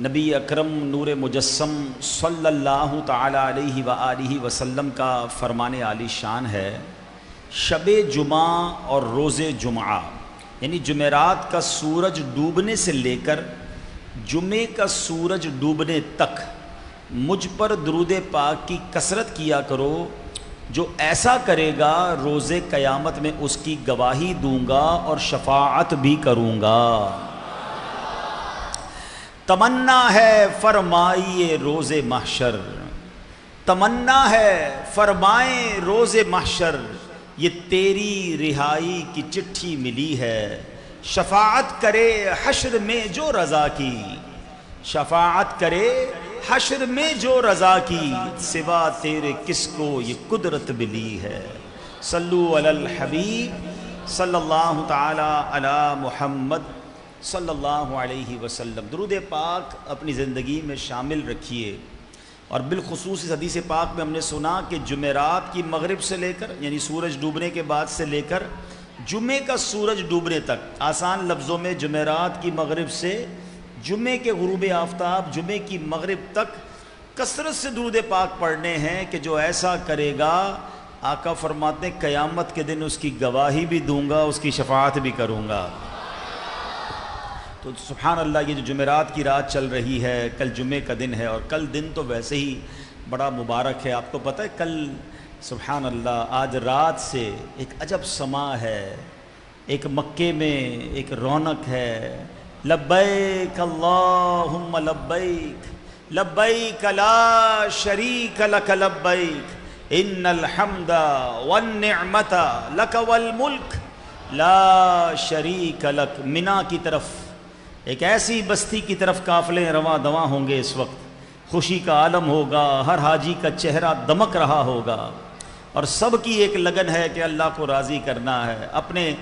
نبی اکرم نور مجسم صلی اللہ تعالی علیہ وآلہ وسلم کا فرمان عالی شان ہے، شب جمعہ اور روز جمعہ یعنی جمعرات کا سورج ڈوبنے سے لے کر جمعے کا سورج ڈوبنے تک مجھ پر درود پاک کی کثرت کیا کرو، جو ایسا کرے گا روز قیامت میں اس کی گواہی دوں گا اور شفاعت بھی کروں گا۔ تمنا ہے فرمائیے روز محشر، تمنا ہے فرمائے روز محشر، یہ تیری رہائی کی چٹھی ملی ہے، شفاعت کرے حشر میں جو رضا کی، شفاعت کرے حشر میں جو رضا کی، سوا تیرے کس کو یہ قدرت ملی ہے۔ صلو علی الحبیب صلی اللہ تعالی علی محمد صلی اللہ علیہ وسلم۔ درود پاک اپنی زندگی میں شامل رکھیے، اور بالخصوص اس حدیث پاک میں ہم نے سنا کہ جمعرات کی مغرب سے لے کر یعنی سورج ڈوبنے کے بعد سے لے کر جمعے کا سورج ڈوبنے تک، آسان لفظوں میں جمعرات کی مغرب سے جمعے کے غروب آفتاب جمعے کی مغرب تک کثرت سے درود پاک پڑھنے ہیں کہ جو ایسا کرے گا آقا فرماتے ہیں قیامت کے دن اس کی گواہی بھی دوں گا، اس کی شفاعت بھی کروں گا۔ تو سبحان اللہ، یہ جو جمعرات کی رات چل رہی ہے، کل جمعے کا دن ہے، اور کل دن تو ویسے ہی بڑا مبارک ہے۔ آپ کو پتہ ہے کل سبحان اللہ آج رات سے ایک عجب سما ہے، ایک مکے میں ایک رونق ہے۔ لبیک اللہم لبیک لبیک لا شریک لک لبیک ان الحمد والنعمت لک والملک لا شریک لک۔ منا کی طرف ایک ایسی بستی کی طرف قافلے رواں دواں ہوں گے، اس وقت خوشی کا عالم ہوگا، ہر حاجی کا چہرہ دمک رہا ہوگا، اور سب کی ایک لگن ہے کہ اللہ کو راضی کرنا ہے۔ اپنے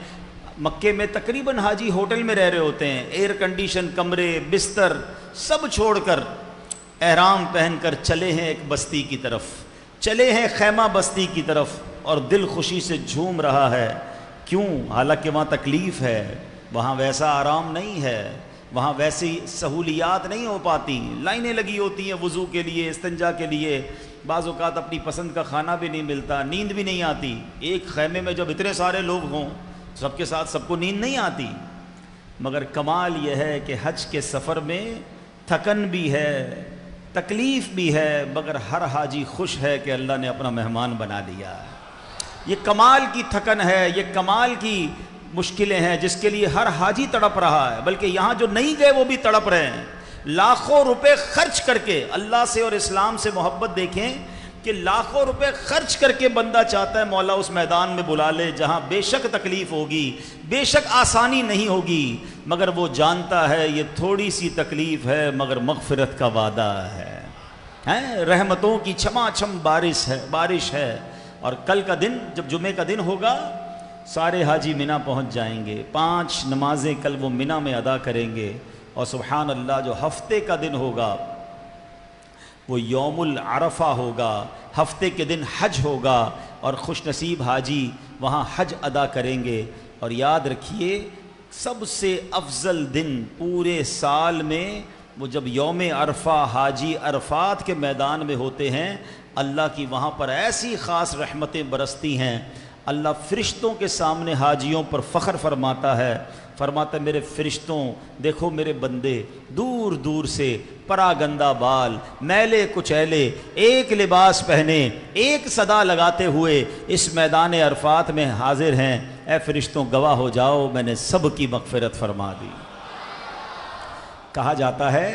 مکے میں تقریباً حاجی ہوٹل میں رہ رہے ہوتے ہیں، ایئر کنڈیشن کمرے بستر سب چھوڑ کر احرام پہن کر چلے ہیں ایک بستی کی طرف، چلے ہیں خیمہ بستی کی طرف، اور دل خوشی سے جھوم رہا ہے۔ کیوں؟ حالانکہ وہاں تکلیف ہے، وہاں ویسا آرام نہیں ہے، وہاں ویسی سہولیات نہیں ہو پاتی، لائنیں لگی ہوتی ہیں وضو کے لیے، استنجا کے لیے، بعض اوقات اپنی پسند کا کھانا بھی نہیں ملتا، نیند بھی نہیں آتی۔ ایک خیمے میں جب اتنے سارے لوگ ہوں سب کے ساتھ سب کو نیند نہیں آتی۔ مگر کمال یہ ہے کہ حج کے سفر میں تھکن بھی ہے، تکلیف بھی ہے، مگر ہر حاجی خوش ہے کہ اللہ نے اپنا مہمان بنا لیا۔ یہ کمال کی تھکن ہے، یہ کمال کی مشکلیں ہیں جس کے لیے ہر حاجی تڑپ رہا ہے، بلکہ یہاں جو نہیں گئے وہ بھی تڑپ رہے ہیں، لاکھوں روپے خرچ کر کے۔ اللہ سے اور اسلام سے محبت دیکھیں کہ لاکھوں روپے خرچ کر کے بندہ چاہتا ہے مولا اس میدان میں بلا لے جہاں بے شک تکلیف ہوگی، بے شک آسانی نہیں ہوگی، مگر وہ جانتا ہے یہ تھوڑی سی تکلیف ہے مگر مغفرت کا وعدہ ہے، رحمتوں کی چھما چھم بارش ہے۔ اور کل کا دن جب جمعے کا دن ہوگا سارے حاجی منا پہنچ جائیں گے، 5 نمازیں کل وہ منا میں ادا کریں گے، اور سبحان اللہ جو ہفتے کا دن ہوگا وہ یوم العرفہ ہوگا، ہفتے کے دن حج ہوگا، اور خوش نصیب حاجی وہاں حج ادا کریں گے۔ اور یاد رکھیے سب سے افضل دن پورے سال میں وہ جب یوم عرفہ حاجی عرفات کے میدان میں ہوتے ہیں، اللہ کی وہاں پر ایسی خاص رحمتیں برستی ہیں، اللہ فرشتوں کے سامنے حاجیوں پر فخر فرماتا ہے، میرے فرشتوں دیکھو میرے بندے دور دور سے پراگندہ بال میلے کچیلے ایک لباس پہنے ایک صدا لگاتے ہوئے اس میدان عرفات میں حاضر ہیں، اے فرشتوں گواہ ہو جاؤ میں نے سب کی مغفرت فرما دی۔ کہا جاتا ہے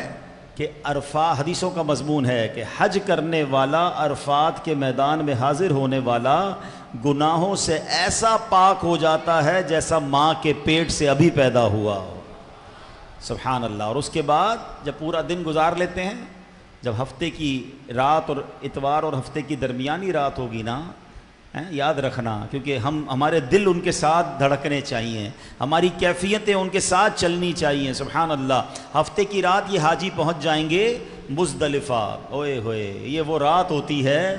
کہ عرفات، حدیثوں کا مضمون ہے کہ حج کرنے والا عرفات کے میدان میں حاضر ہونے والا گناہوں سے ایسا پاک ہو جاتا ہے جیسا ماں کے پیٹ سے ابھی پیدا ہوا ہو۔ سبحان اللہ۔ اور اس کے بعد جب پورا دن گزار لیتے ہیں، جب ہفتے کی رات اور اتوار اور ہفتے کی درمیانی رات ہوگی نا، یاد رکھنا، کیونکہ ہمارے دل ان کے ساتھ دھڑکنے چاہیے، ہماری کیفیتیں ان کے ساتھ چلنی چاہیے۔ سبحان اللہ۔ ہفتے کی رات یہ حاجی پہنچ جائیں گے مزدلفہ، اوئے ہوئے، یہ وہ رات ہوتی ہے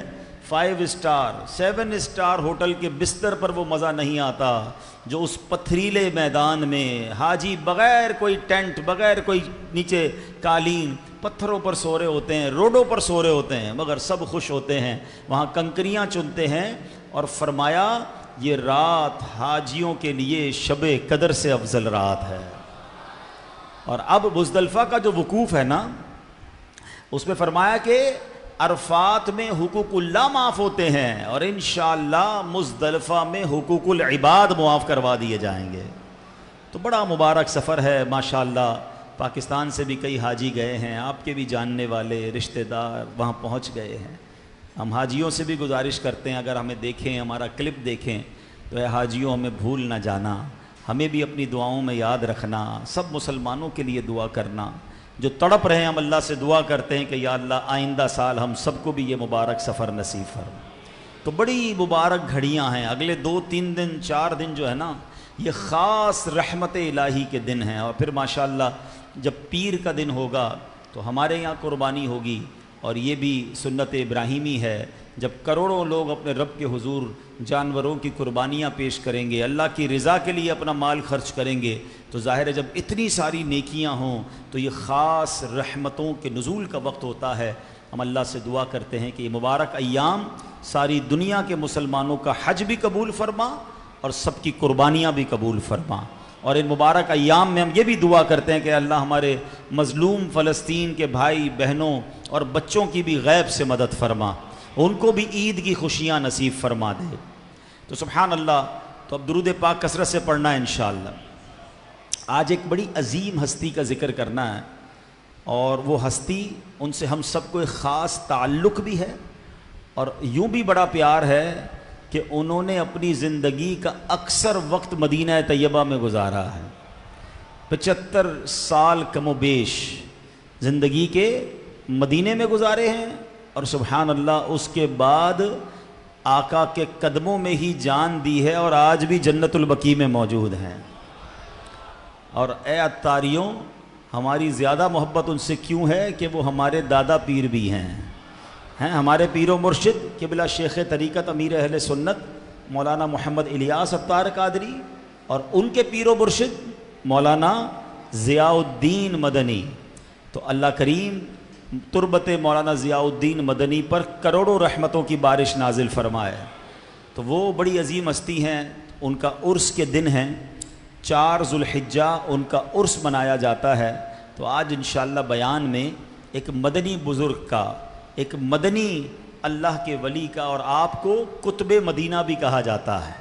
5 اسٹار 7 اسٹار ہوٹل کے بستر پر وہ مزہ نہیں آتا جو اس پتھریلے میدان میں حاجی بغیر کوئی ٹینٹ، بغیر کوئی نیچے قالین، پتھروں پر سو رہے ہوتے ہیں، روڈوں پر سو رہے ہوتے ہیں، مگر سب خوش ہوتے ہیں، وہاں کنکریاں چنتے ہیں، اور فرمایا یہ رات حاجیوں کے لیے شب قدر سے افضل رات ہے۔ اور اب مزدلفہ کا جو وقوف ہے نا، اس میں فرمایا کہ عرفات میں حقوق اللہ معاف ہوتے ہیں، اور انشاءاللہ مزدلفہ میں حقوق العباد معاف کروا دیے جائیں گے۔ تو بڑا مبارک سفر ہے ماشاءاللہ۔ پاکستان سے بھی کئی حاجی گئے ہیں، آپ کے بھی جاننے والے رشتہ دار وہاں پہنچ گئے ہیں۔ ہم حاجیوں سے بھی گزارش کرتے ہیں، اگر ہمیں دیکھیں، ہمارا کلپ دیکھیں تو اے حاجیوں ہمیں بھول نہ جانا، ہمیں بھی اپنی دعاؤں میں یاد رکھنا، سب مسلمانوں کے لیے دعا کرنا۔ جو تڑپ رہے ہیں ہم اللہ سے دعا کرتے ہیں کہ یا اللہ آئندہ سال ہم سب کو بھی یہ مبارک سفر نصیب فرما۔ تو بڑی مبارک گھڑیاں ہیں، اگلے 2-3 دن 4 دن جو ہے نا، یہ خاص رحمت الہی کے دن ہیں۔ اور پھر ماشاءاللہ جب پیر کا دن ہوگا تو ہمارے یہاں قربانی ہوگی، اور یہ بھی سنت ابراہیمی ہے، جب کروڑوں لوگ اپنے رب کے حضور جانوروں کی قربانیاں پیش کریں گے، اللہ کی رضا کے لیے اپنا مال خرچ کریں گے، تو ظاہر ہے جب اتنی ساری نیکیاں ہوں تو یہ خاص رحمتوں کے نزول کا وقت ہوتا ہے۔ ہم اللہ سے دعا کرتے ہیں کہ یہ مبارک ایام ساری دنیا کے مسلمانوں کا حج بھی قبول فرما اور سب کی قربانیاں بھی قبول فرما۔ اور ان مبارک ایام میں ہم یہ بھی دعا کرتے ہیں کہ اللہ ہمارے مظلوم فلسطین کے بھائی بہنوں اور بچوں کی بھی غیب سے مدد فرما، ان کو بھی عید کی خوشیاں نصیب فرما دے۔ تو سبحان اللہ۔ تو اب درود پاک کثرت سے پڑھنا ہے انشاءاللہ۔ آج ایک بڑی عظیم ہستی کا ذکر کرنا ہے، اور وہ ہستی، ان سے ہم سب کو ایک خاص تعلق بھی ہے، اور یوں بھی بڑا پیار ہے کہ انہوں نے اپنی زندگی کا اکثر وقت مدینہ طیبہ میں گزارا ہے۔ 75 سال کم و بیش زندگی کے مدینے میں گزارے ہیں، اور سبحان اللہ اس کے بعد آقا کے قدموں میں ہی جان دی ہے، اور آج بھی جنت البقیع میں موجود ہیں۔ اور اے عطاریوں، ہماری زیادہ محبت ان سے کیوں ہے کہ وہ ہمارے دادا پیر بھی ہیں ہمارے پیر و مرشد قبلہ شیخ طریقت امیر اہل سنت مولانا محمد الیاس عطار قادری، اور ان کے پیر و مرشد مولانا ضیاء الدین مدنی۔ تو اللہ کریم تربت مولانا ضیاء الدین مدنی پر کروڑوں رحمتوں کی بارش نازل فرمائے۔ تو وہ بڑی عظیم ہستی ہیں، ان کا عرس کے دن ہیں، 4 ذوالحجہ ان کا عرس منایا جاتا ہے۔ تو آج انشاءاللہ بیان میں ایک مدنی بزرگ کا، ایک مدنی اللہ کے ولی کا، اور آپ کو قطب مدینہ بھی کہا جاتا ہے،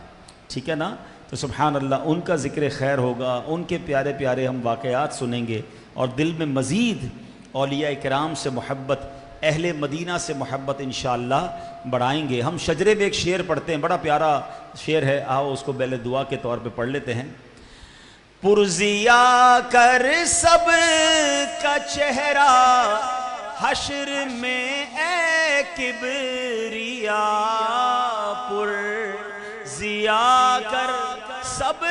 ٹھیک ہے نا؟ تو سبحان اللہ ان کا ذکر خیر ہوگا، ان کے پیارے پیارے ہم واقعات سنیں گے، اور دل میں مزید اولیاء کرام سے محبت، اہل مدینہ سے محبت انشاءاللہ بڑھائیں گے۔ ہم شجرے میں ایک شعر پڑھتے ہیں، بڑا پیارا شعر ہے، آؤ اس کو پہلے دعا کے طور پہ پڑھ لیتے ہیں۔ پرزیا کر سب کا چہرہ حشر میں اے کبریا، پرزیا کر سب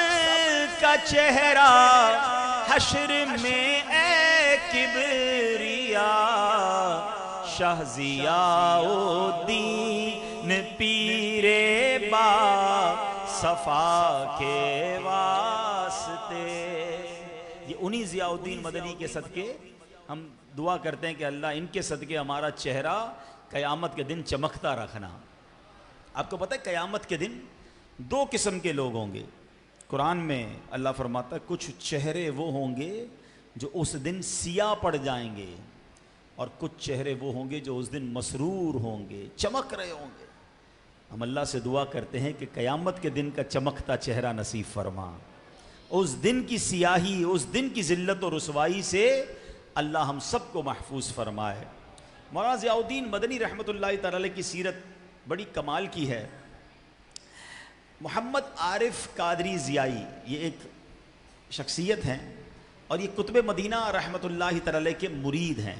کا چہرہ حشر میں اے کبریا، شاہ ضیاء الدین پیر با صفا کے واسطے۔ یہ انہی ضیاء الدین مدنی کے صدقے ہم دعا کرتے ہیں کہ اللہ ان کے صدقے ہمارا چہرہ قیامت کے دن چمکتا رکھنا۔ آپ کو پتہ ہے قیامت کے دن 2 قسم کے لوگ ہوں گے۔ قرآن میں اللہ فرماتا ہے کچھ چہرے وہ ہوں گے جو اس دن سیاہ پڑ جائیں گے، اور کچھ چہرے وہ ہوں گے جو اس دن مسرور ہوں گے، چمک رہے ہوں گے۔ ہم اللہ سے دعا کرتے ہیں کہ قیامت کے دن کا چمکتا چہرہ نصیب فرما، اس دن کی سیاہی، اس دن کی ذلت اور رسوائی سے اللہ ہم سب کو محفوظ فرمائے۔ مولانا ضیاء الدین مدنی رحمۃ اللہ تعالی علیہ کی سیرت بڑی کمال کی ہے۔ محمد عارف قادری ضیائی یہ ایک شخصیت ہیں، اور یہ قطب مدینہ رحمۃ اللہ تعالی علیہ کے مرید ہیں۔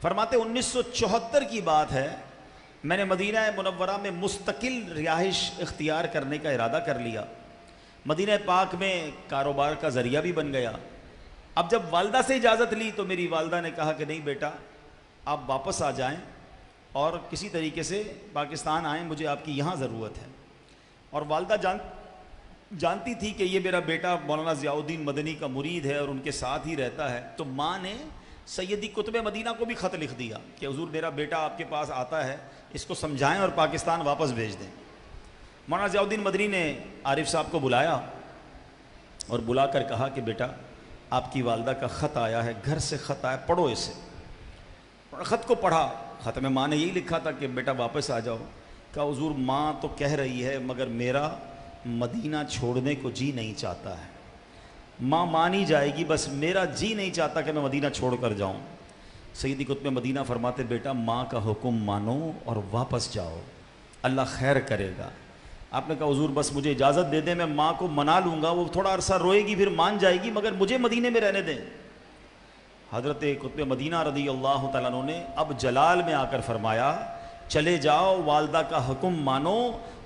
فرماتے 1974 کی بات ہے، میں نے مدینہ منورہ میں مستقل رہائش اختیار کرنے کا ارادہ کر لیا، مدینہ پاک میں کاروبار کا ذریعہ بھی بن گیا۔ اب جب والدہ سے اجازت لی تو میری والدہ نے کہا کہ نہیں بیٹا آپ واپس آ جائیں، اور کسی طریقے سے پاکستان آئیں، مجھے آپ کی یہاں ضرورت ہے۔ اور والدہ جانتی تھی کہ یہ میرا بیٹا مولانا ضیاء الدین مدنی کا مرید ہے اور ان کے ساتھ ہی رہتا ہے، تو ماں نے سیدی قطب مدینہ کو بھی خط لکھ دیا کہ حضور میرا بیٹا آپ کے پاس آتا ہے، اس کو سمجھائیں اور پاکستان واپس بھیج دیں۔ مولانا ضیاء الدین مدنی نے عارف صاحب کو بلایا اور بلا کر کہا کہ بیٹا آپ کی والدہ کا خط آیا ہے، گھر سے خط آیا، پڑھو اسے۔ خط کو پڑھا، خط میں ماں نے یہی لکھا تھا کہ بیٹا واپس آ جاؤ۔ کہا حضور ماں تو کہہ رہی ہے مگر میرا مدینہ چھوڑنے کو جی نہیں چاہتا ہے، ماں مانی جائے گی، بس میرا جی نہیں چاہتا کہ میں مدینہ چھوڑ کر جاؤں۔ سیدی قطب مدینہ فرماتے بیٹا ماں کا حکم مانو اور واپس جاؤ، اللہ خیر کرے گا۔ آپ نے کہا حضور بس مجھے اجازت دے دیں، میں ماں کو منا لوں گا، وہ تھوڑا عرصہ روئے گی پھر مان جائے گی، مگر مجھے مدینے میں رہنے دیں۔ حضرت قطب مدینہ رضی اللہ تعالیٰ عنہ نے اب جلال میں آ کر فرمایا چلے جاؤ، والدہ کا حکم مانو،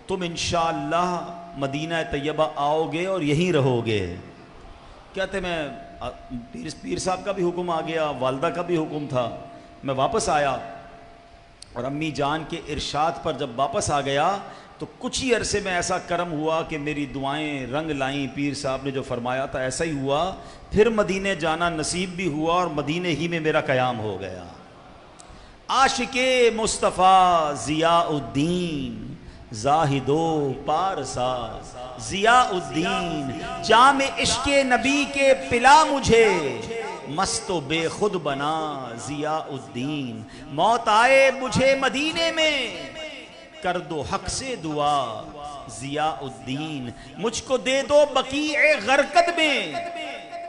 تم انشاءاللہ مدینہ طیبہ آؤ گے اور یہیں رہو گے۔ کہتے میں پیر صاحب کا بھی حکم آ گیا، والدہ کا بھی حکم تھا، میں واپس آیا اور امی جان کے ارشاد پر جب واپس آ گیا تو کچھ ہی عرصے میں ایسا کرم ہوا کہ میری دعائیں رنگ لائیں، پیر صاحب نے جو فرمایا تھا ایسا ہی ہوا، پھر مدینے جانا نصیب بھی ہوا اور مدینے ہی میں میرا قیام ہو گیا۔ عاشق مصطفیٰ ضیاء الدین زاہد و پارسا، ضیاء الدین جام عشق نبی کے پلا مجھے، مست و بے خود بنا ضیاء الدین، موت آئے مجھے مدینے میں کر دو حق سے دعا ضیاء الدین، مجھ کو دے دو بقیع غرقد میں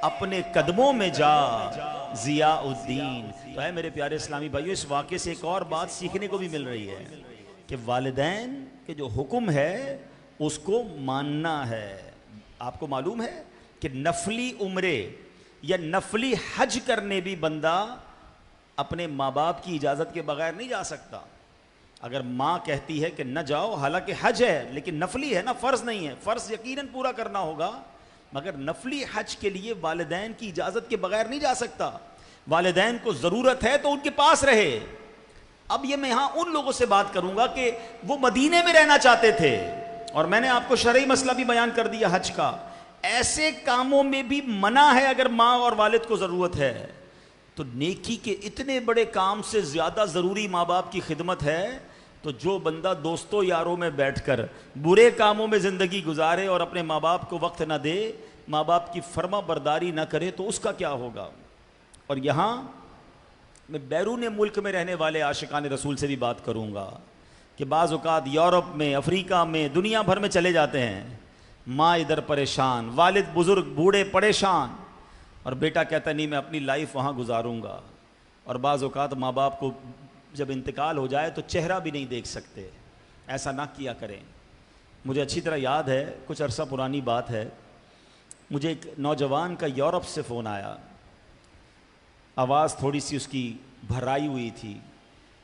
اپنے قدموں میں جا ضیاء الدین۔ تو ہے میرے پیارے اسلامی بھائیو، اس واقعے سے ایک اور بات سیکھنے کو بھی مل رہی ہے کہ والدین کے جو حکم ہے اس کو ماننا ہے۔ آپ کو معلوم ہے کہ نفلی عمرے یا نفلی حج کرنے بھی بندہ اپنے ماں باپ کی اجازت کے بغیر نہیں جا سکتا۔ اگر ماں کہتی ہے کہ نہ جاؤ، حالانکہ حج ہے لیکن نفلی ہے نا، فرض نہیں ہے، فرض یقیناً پورا کرنا ہوگا، مگر نفلی حج کے لیے والدین کی اجازت کے بغیر نہیں جا سکتا۔ والدین کو ضرورت ہے تو ان کے پاس رہے۔ اب یہ میں یہاں ان لوگوں سے بات کروں گا کہ وہ مدینے میں رہنا چاہتے تھے، اور میں نے آپ کو شرعی مسئلہ بھی بیان کر دیا حج کا۔ ایسے کاموں میں بھی منع ہے اگر ماں اور والد کو ضرورت ہے تو نیکی کے اتنے بڑے کام سے زیادہ ضروری ماں باپ کی خدمت ہے، تو جو بندہ دوستوں یاروں میں بیٹھ کر برے کاموں میں زندگی گزارے اور اپنے ماں باپ کو وقت نہ دے، ماں باپ کی فرما برداری نہ کرے، تو اس کا کیا ہوگا۔ اور یہاں میں بیرون ملک میں رہنے والے عاشقان رسول سے بھی بات کروں گا کہ بعض اوقات یورپ میں، افریقہ میں، دنیا بھر میں چلے جاتے ہیں، ماں ادھر پریشان، والد بزرگ بوڑھے پریشان، اور بیٹا کہتا نہیں میں اپنی لائف وہاں گزاروں گا۔ اور بعض اوقات ماں باپ کو جب انتقال ہو جائے تو چہرہ بھی نہیں دیکھ سکتے۔ ایسا نہ کیا کریں۔ مجھے اچھی طرح یاد ہے، کچھ عرصہ پرانی بات ہے، مجھے ایک نوجوان کا یورپ سے فون آیا، آواز تھوڑی سی اس کی بھرائی ہوئی تھی،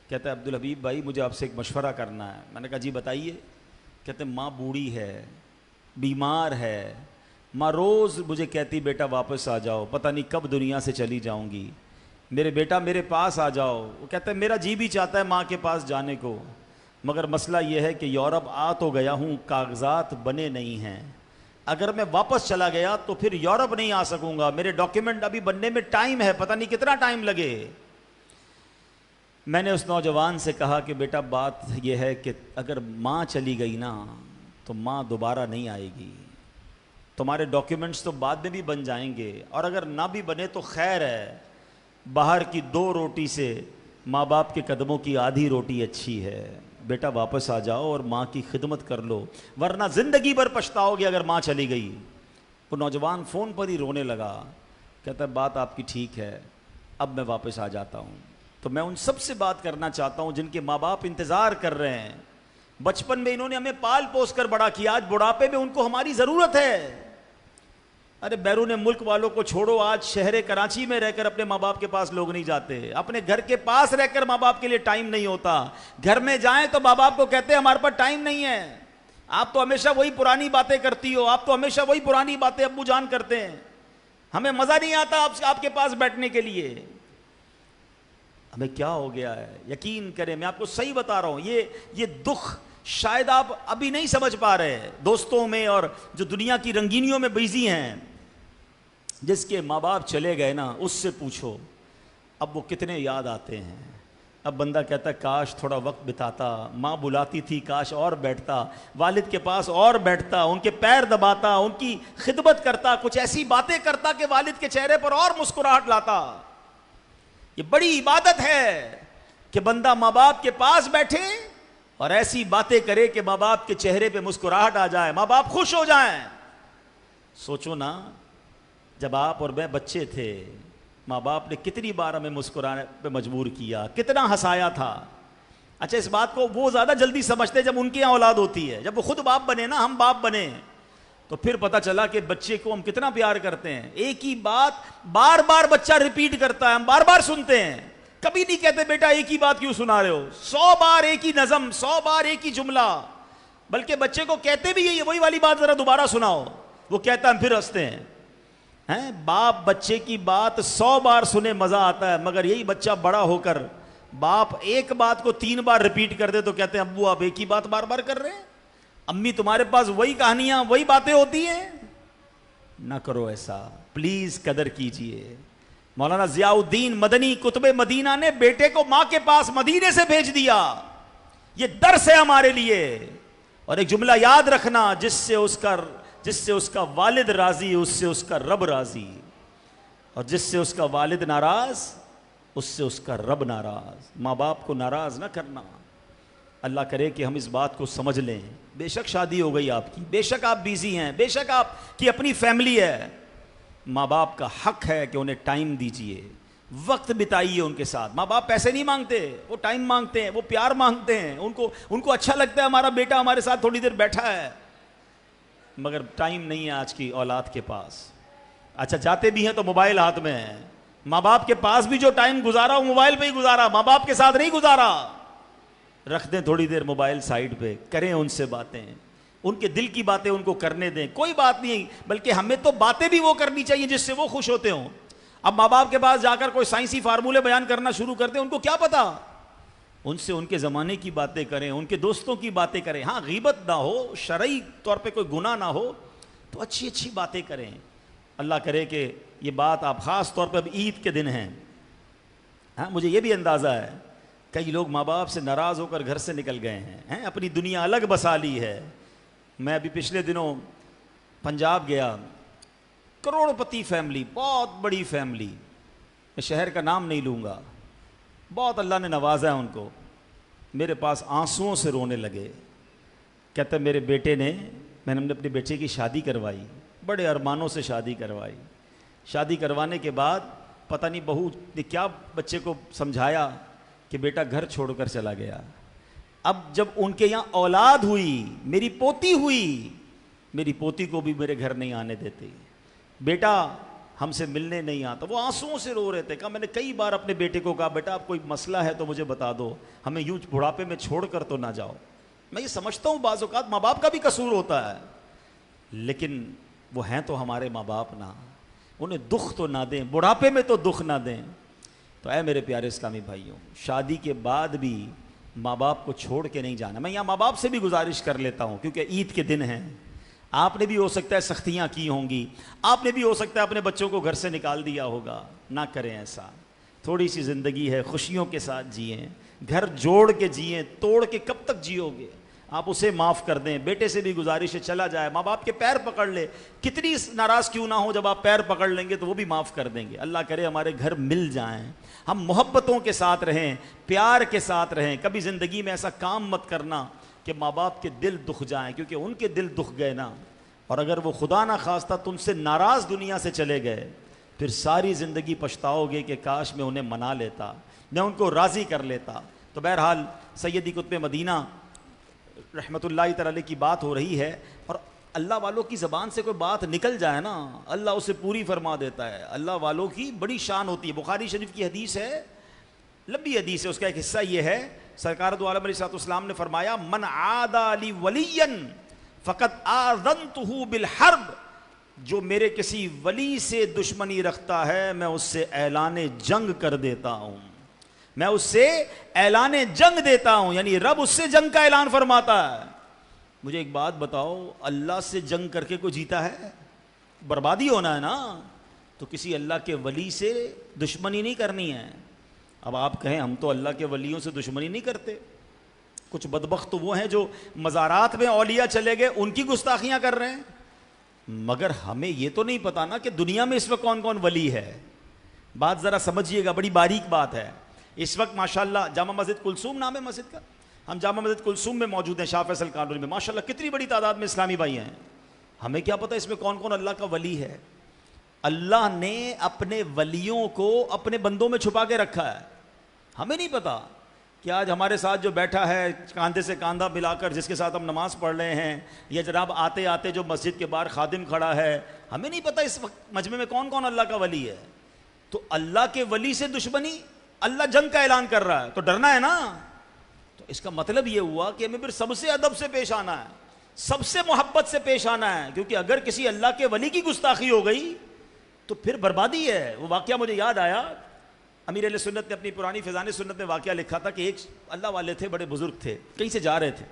کہتا ہے عبدالحبیب بھائی مجھے آپ سے ایک مشورہ کرنا ہے۔ میں نے کہا جی بتائیے۔ کہتے ماں بوڑھی ہے، بیمار ہے، ماں روز مجھے کہتی بیٹا واپس آ جاؤ، پتہ نہیں کب دنیا سے چلی جاؤں گی، میرے بیٹا میرے پاس آ جاؤ۔ وہ کہتا ہے میرا جی بھی چاہتا ہے ماں کے پاس جانے کو، مگر مسئلہ یہ ہے کہ یورپ آ تو گیا ہوں، کاغذات بنے نہیں ہیں، اگر میں واپس چلا گیا تو پھر یورپ نہیں آ سکوں گا، میرے ڈاکیومنٹ ابھی بننے میں ٹائم ہے، پتہ نہیں کتنا ٹائم لگے۔ میں نے اس نوجوان سے کہا کہ بیٹا بات یہ ہے کہ اگر ماں چلی گئی نا تو ماں دوبارہ نہیں آئے گی، تمہارے ڈاکیومنٹس تو بعد میں بھی بن جائیں گے، اور اگر نہ بھی بنے تو خیر ہے، باہر کی 2 روٹی سے ماں باپ کے قدموں کی آدھی روٹی اچھی ہے، بیٹا واپس آ جاؤ اور ماں کی خدمت کر لو، ورنہ زندگی بھر پچھتاؤ گے اگر ماں چلی گئی۔ وہ نوجوان فون پر ہی رونے لگا، کہتا ہے بات آپ کی ٹھیک ہے، اب میں واپس آ جاتا ہوں۔ تو میں ان سب سے بات کرنا چاہتا ہوں جن کے ماں باپ انتظار کر رہے ہیں، بچپن میں انہوں نے ہمیں پال پوس کر بڑا کیا، آج بڑھاپے میں ان کو ہماری ضرورت ہے۔ ارے بیرون ملک والوں کو چھوڑو، آج شہر کراچی میں رہ کر اپنے ماں باپ کے پاس لوگ نہیں جاتے، اپنے گھر کے پاس رہ کر ماں باپ کے لیے ٹائم نہیں ہوتا، گھر میں جائیں تو ماں باپ کو کہتے ہیں ہمارے پاس ٹائم نہیں ہے، آپ تو ہمیشہ وہی پرانی باتیں کرتی ہو، آپ تو ہمیشہ وہی پرانی باتیں ابو جان کرتے ہیں، ہمیں مزہ نہیں آتا آپ کے پاس بیٹھنے کے لیے۔ ہمیں کیا ہو گیا ہے؟ یقین کریں میں آپ کو صحیح بتا رہا ہوں، یہ دکھ شاید آپ ابھی نہیں سمجھ پا رہے، دوستوں میں اور جو دنیا کی رنگینیوں میں بزی ہیں، جس کے ماں باپ چلے گئے نا اس سے پوچھو اب وہ کتنے یاد آتے ہیں۔ اب بندہ کہتا ہے کاش تھوڑا وقت بتاتا، ماں بلاتی تھی کاش اور بیٹھتا، والد کے پاس اور بیٹھتا، ان کے پیر دباتا، ان کی خدمت کرتا، کچھ ایسی باتیں کرتا کہ والد کے چہرے پر اور مسکراہٹ لاتا۔ یہ بڑی عبادت ہے کہ بندہ ماں باپ کے پاس بیٹھے اور ایسی باتیں کرے کہ ماں باپ کے چہرے پہ مسکراہٹ آ جائے، ماں باپ خوش ہو جائیں۔ سوچو نا، جب آپ اور میں بچے تھے ماں باپ نے کتنی بار ہمیں مسکرانے پہ مجبور کیا، کتنا ہنسایا تھا۔ اچھا اس بات کو وہ زیادہ جلدی سمجھتے جب ان کی یہاں اولاد ہوتی ہے، جب وہ خود باپ بنے نا، ہم باپ بنے تو پھر پتہ چلا کہ بچے کو ہم کتنا پیار کرتے ہیں۔ ایک ہی بات بار بار بچہ ریپیٹ کرتا ہے، ہم بار بار سنتے ہیں، کبھی نہیں کہتے بیٹا ایک ہی بات کیوں سنا رہے ہو، 100 بار ایک ہی نظم، 100 بار ایک ہی جملہ، بلکہ بچے کو کہتے بھی یہ وہی والی بات ذرا دوبارہ سناؤ، وہ کہتا ہے ہم پھر ہنستے ہیں۔ باپ بچے کی بات 100 بار سنے مزہ آتا ہے، مگر یہی بچہ بڑا ہو کر باپ ایک بات کو 3 بار ریپیٹ کر دے تو کہتے ہیں ابو آپ ایک ہی بات بار بار کر رہے ہیں، امی تمہارے پاس وہی کہانیاں وہی باتیں ہوتی ہیں۔ نہ کرو ایسا، پلیز قدر کیجئے۔ مولانا ضیاء الدین مدنی قطب مدینہ نے بیٹے کو ماں کے پاس مدینے سے بھیج دیا، یہ درس ہے ہمارے لیے۔ اور ایک جملہ یاد رکھنا، جس سے اس کا والد راضی اس سے اس کا رب راضی، اور جس سے اس کا والد ناراض اس سے اس کا رب ناراض۔ ماں باپ کو ناراض نہ کرنا۔ اللہ کرے کہ ہم اس بات کو سمجھ لیں۔ بے شک شادی ہو گئی آپ کی، بے شک آپ بیزی ہیں، بے شک آپ کی اپنی فیملی ہے، ماں باپ کا حق ہے کہ انہیں ٹائم دیجئے، وقت بتائیے ان کے ساتھ۔ ماں باپ پیسے نہیں مانگتے، وہ ٹائم مانگتے ہیں، وہ پیار مانگتے ہیں، ان کو اچھا لگتا ہے ہمارا بیٹا ہمارے ساتھ تھوڑی دیر بیٹھا ہے، مگر ٹائم نہیں ہے آج کی اولاد کے پاس۔ اچھا جاتے بھی ہیں تو موبائل ہاتھ میں ہے، ماں باپ کے پاس بھی جو ٹائم گزارا وہ موبائل پہ ہی گزارا، ماں باپ کے ساتھ نہیں گزارا۔ رکھ دیں تھوڑی دیر موبائل سائیڈ پہ، کریں ان سے باتیں، ان کے دل کی باتیں ان کو کرنے دیں، کوئی بات نہیں، بلکہ ہمیں تو باتیں بھی وہ کرنی چاہیے جس سے وہ خوش ہوتے ہوں۔ اب ماں باپ کے پاس جا کر کوئی سائنسی فارمولے بیان کرنا شروع کرتے ہیں، ان کو کیا پتا، ان سے ان کے زمانے کی باتیں کریں، ان کے دوستوں کی باتیں کریں۔ ہاں غیبت نہ ہو، شرعی طور پہ کوئی گناہ نہ ہو تو اچھی اچھی باتیں کریں۔ اللہ کرے کہ یہ بات آپ خاص طور پہ اب عید کے دن ہیں، ہاں مجھے یہ بھی اندازہ ہے کئی لوگ ماں باپ سے ناراض ہو کر گھر سے نکل گئے ہیں، اپنی دنیا الگ بسا لی ہے۔ میں ابھی پچھلے دنوں پنجاب گیا، کروڑ پتی فیملی، بہت بڑی فیملی، میں شہر کا نام نہیں لوں گا، بہت اللہ نے نوازا ہے ان کو، میرے پاس آنسوؤں سے رونے لگے۔ کہتے میرے بیٹے نے اپنے بیٹے کی شادی کروائی، بڑے ارمانوں سے شادی کروائی، شادی کروانے کے بعد پتہ نہیں بہو نے کیا بچے کو سمجھایا کہ بیٹا گھر چھوڑ کر چلا گیا۔ اب جب ان کے یہاں اولاد ہوئی، میری پوتی ہوئی، میری پوتی کو بھی میرے گھر نہیں آنے دیتے، بیٹا ہم سے ملنے نہیں آتا، وہ آنسوؤں سے رو رہے تھے۔ کہا میں نے کئی بار اپنے بیٹے کو کہا بیٹا اب کوئی مسئلہ ہے تو مجھے بتا دو، ہمیں یوں بڑھاپے میں چھوڑ کر تو نہ جاؤ۔ میں یہ سمجھتا ہوں بعض اوقات ماں باپ کا بھی قصور ہوتا ہے، لیکن وہ ہیں تو ہمارے ماں باپ نا، انہیں دکھ تو نہ دیں، بڑھاپے میں تو دکھ نہ دیں۔ تو اے میرے پیارے اسلامی بھائیوں، شادی کے بعد بھی ماں باپ کو چھوڑ کے نہیں جانا۔ میں یہاں ماں باپ سے بھی گزارش کر لیتا ہوں کیونکہ عید کے دن ہیں، آپ نے بھی ہو سکتا ہے سختیاں کی ہوں گی، آپ نے بھی ہو سکتا ہے اپنے بچوں کو گھر سے نکال دیا ہوگا، نہ کریں ایسا۔ تھوڑی سی زندگی ہے، خوشیوں کے ساتھ جئیں، گھر جوڑ کے جئیں، توڑ کے کب تک جیو گے؟ آپ اسے معاف کر دیں۔ بیٹے سے بھی گزارش ہے چلا جائے، ماں باپ کے پیر پکڑ لے، کتنی ناراض کیوں نہ ہو، جب آپ پیر پکڑ لیں گے تو وہ بھی معاف کر دیں گے۔ اللہ کرے ہمارے گھر مل جائیں، ہم محبتوں کے ساتھ رہیں، پیار کے ساتھ رہیں۔ کبھی زندگی میں ایسا کام مت کرنا کہ ماں باپ کے دل دکھ جائیں، کیونکہ ان کے دل دکھ گئے نا، اور اگر وہ خدا نہ خواستہ تم سے ناراض دنیا سے چلے گئے، پھر ساری زندگی پچھتاؤ گے کہ کاش میں انہیں منا لیتا، میں ان کو راضی کر لیتا۔ تو بہرحال سیدی قطب مدینہ رحمۃ اللہ تعالی کی بات ہو رہی ہے، اور اللہ والوں کی زبان سے کوئی بات نکل جائے نا، اللہ اسے پوری فرما دیتا ہے۔ اللہ والوں کی بڑی شان ہوتی ہے۔ بخاری شریف کی حدیث ہے، لمبی حدیث ہے، اس کا ایک حصہ یہ ہے، سرکار دو عالم علیہ السلام نے فرمایا من عادى لی ولیا فقد آذنتہ بالحرب، جو میرے کسی ولی سے دشمنی رکھتا ہے میں اس سے اعلان جنگ کر دیتا ہوں۔ میں اس سے اعلان جنگ دیتا ہوں، یعنی رب اس سے جنگ کا اعلان فرماتا ہے۔ مجھے ایک بات بتاؤ، اللہ سے جنگ کر کے کوئی جیتا ہے؟ بربادی ہونا ہے نا، تو کسی اللہ کے ولی سے دشمنی نہیں کرنی ہے۔ اب آپ کہیں ہم تو اللہ کے ولیوں سے دشمنی نہیں کرتے، کچھ بدبخت تو وہ ہیں جو مزارات میں اولیاء چلے گئے ان کی گستاخیاں کر رہے ہیں، مگر ہمیں یہ تو نہیں پتا نا کہ دنیا میں اس وقت کون کون ولی ہے۔ بات ذرا سمجھیے گا، بڑی باریک بات ہے۔ اس وقت ماشاءاللہ جامع مسجد کلثوم نام ہے مسجد کا، ہم جامع مسجد کلثوم میں موجود ہیں، شاہ فیصل کالونی میں، ماشاءاللہ کتنی بڑی تعداد میں اسلامی بھائی ہیں۔ ہمیں کیا پتہ اس میں کون کون اللہ کا ولی ہے؟ اللہ نے اپنے ولیوں کو اپنے بندوں میں چھپا کے رکھا ہے، ہمیں نہیں پتا کہ آج ہمارے ساتھ جو بیٹھا ہے کاندھے سے کاندھا ملا کر، جس کے ساتھ ہم نماز پڑھ رہے ہیں، یا جناب آتے آتے جو مسجد کے باہر خادم کھڑا ہے، ہمیں نہیں پتا اس وقت مجمع میں کون کون اللہ کا ولی ہے۔ تو اللہ کے ولی سے دشمنی، اللہ جنگ کا اعلان کر رہا ہے تو ڈرنا ہے نا۔ تو اس کا مطلب یہ ہوا کہ ہمیں پھر سب سے ادب سے پیش آنا ہے، سب سے محبت سے پیش آنا ہے، کیونکہ اگر کسی اللہ کے ولی کی گستاخی ہو گئی تو پھر بربادی ہے۔ وہ واقعہ مجھے یاد آیا، امیر اہل سنت نے اپنی پرانی فیضان سنت میں واقعہ لکھا تھا کہ ایک اللہ والے تھے، بڑے بزرگ تھے، کہیں سے جا رہے تھے،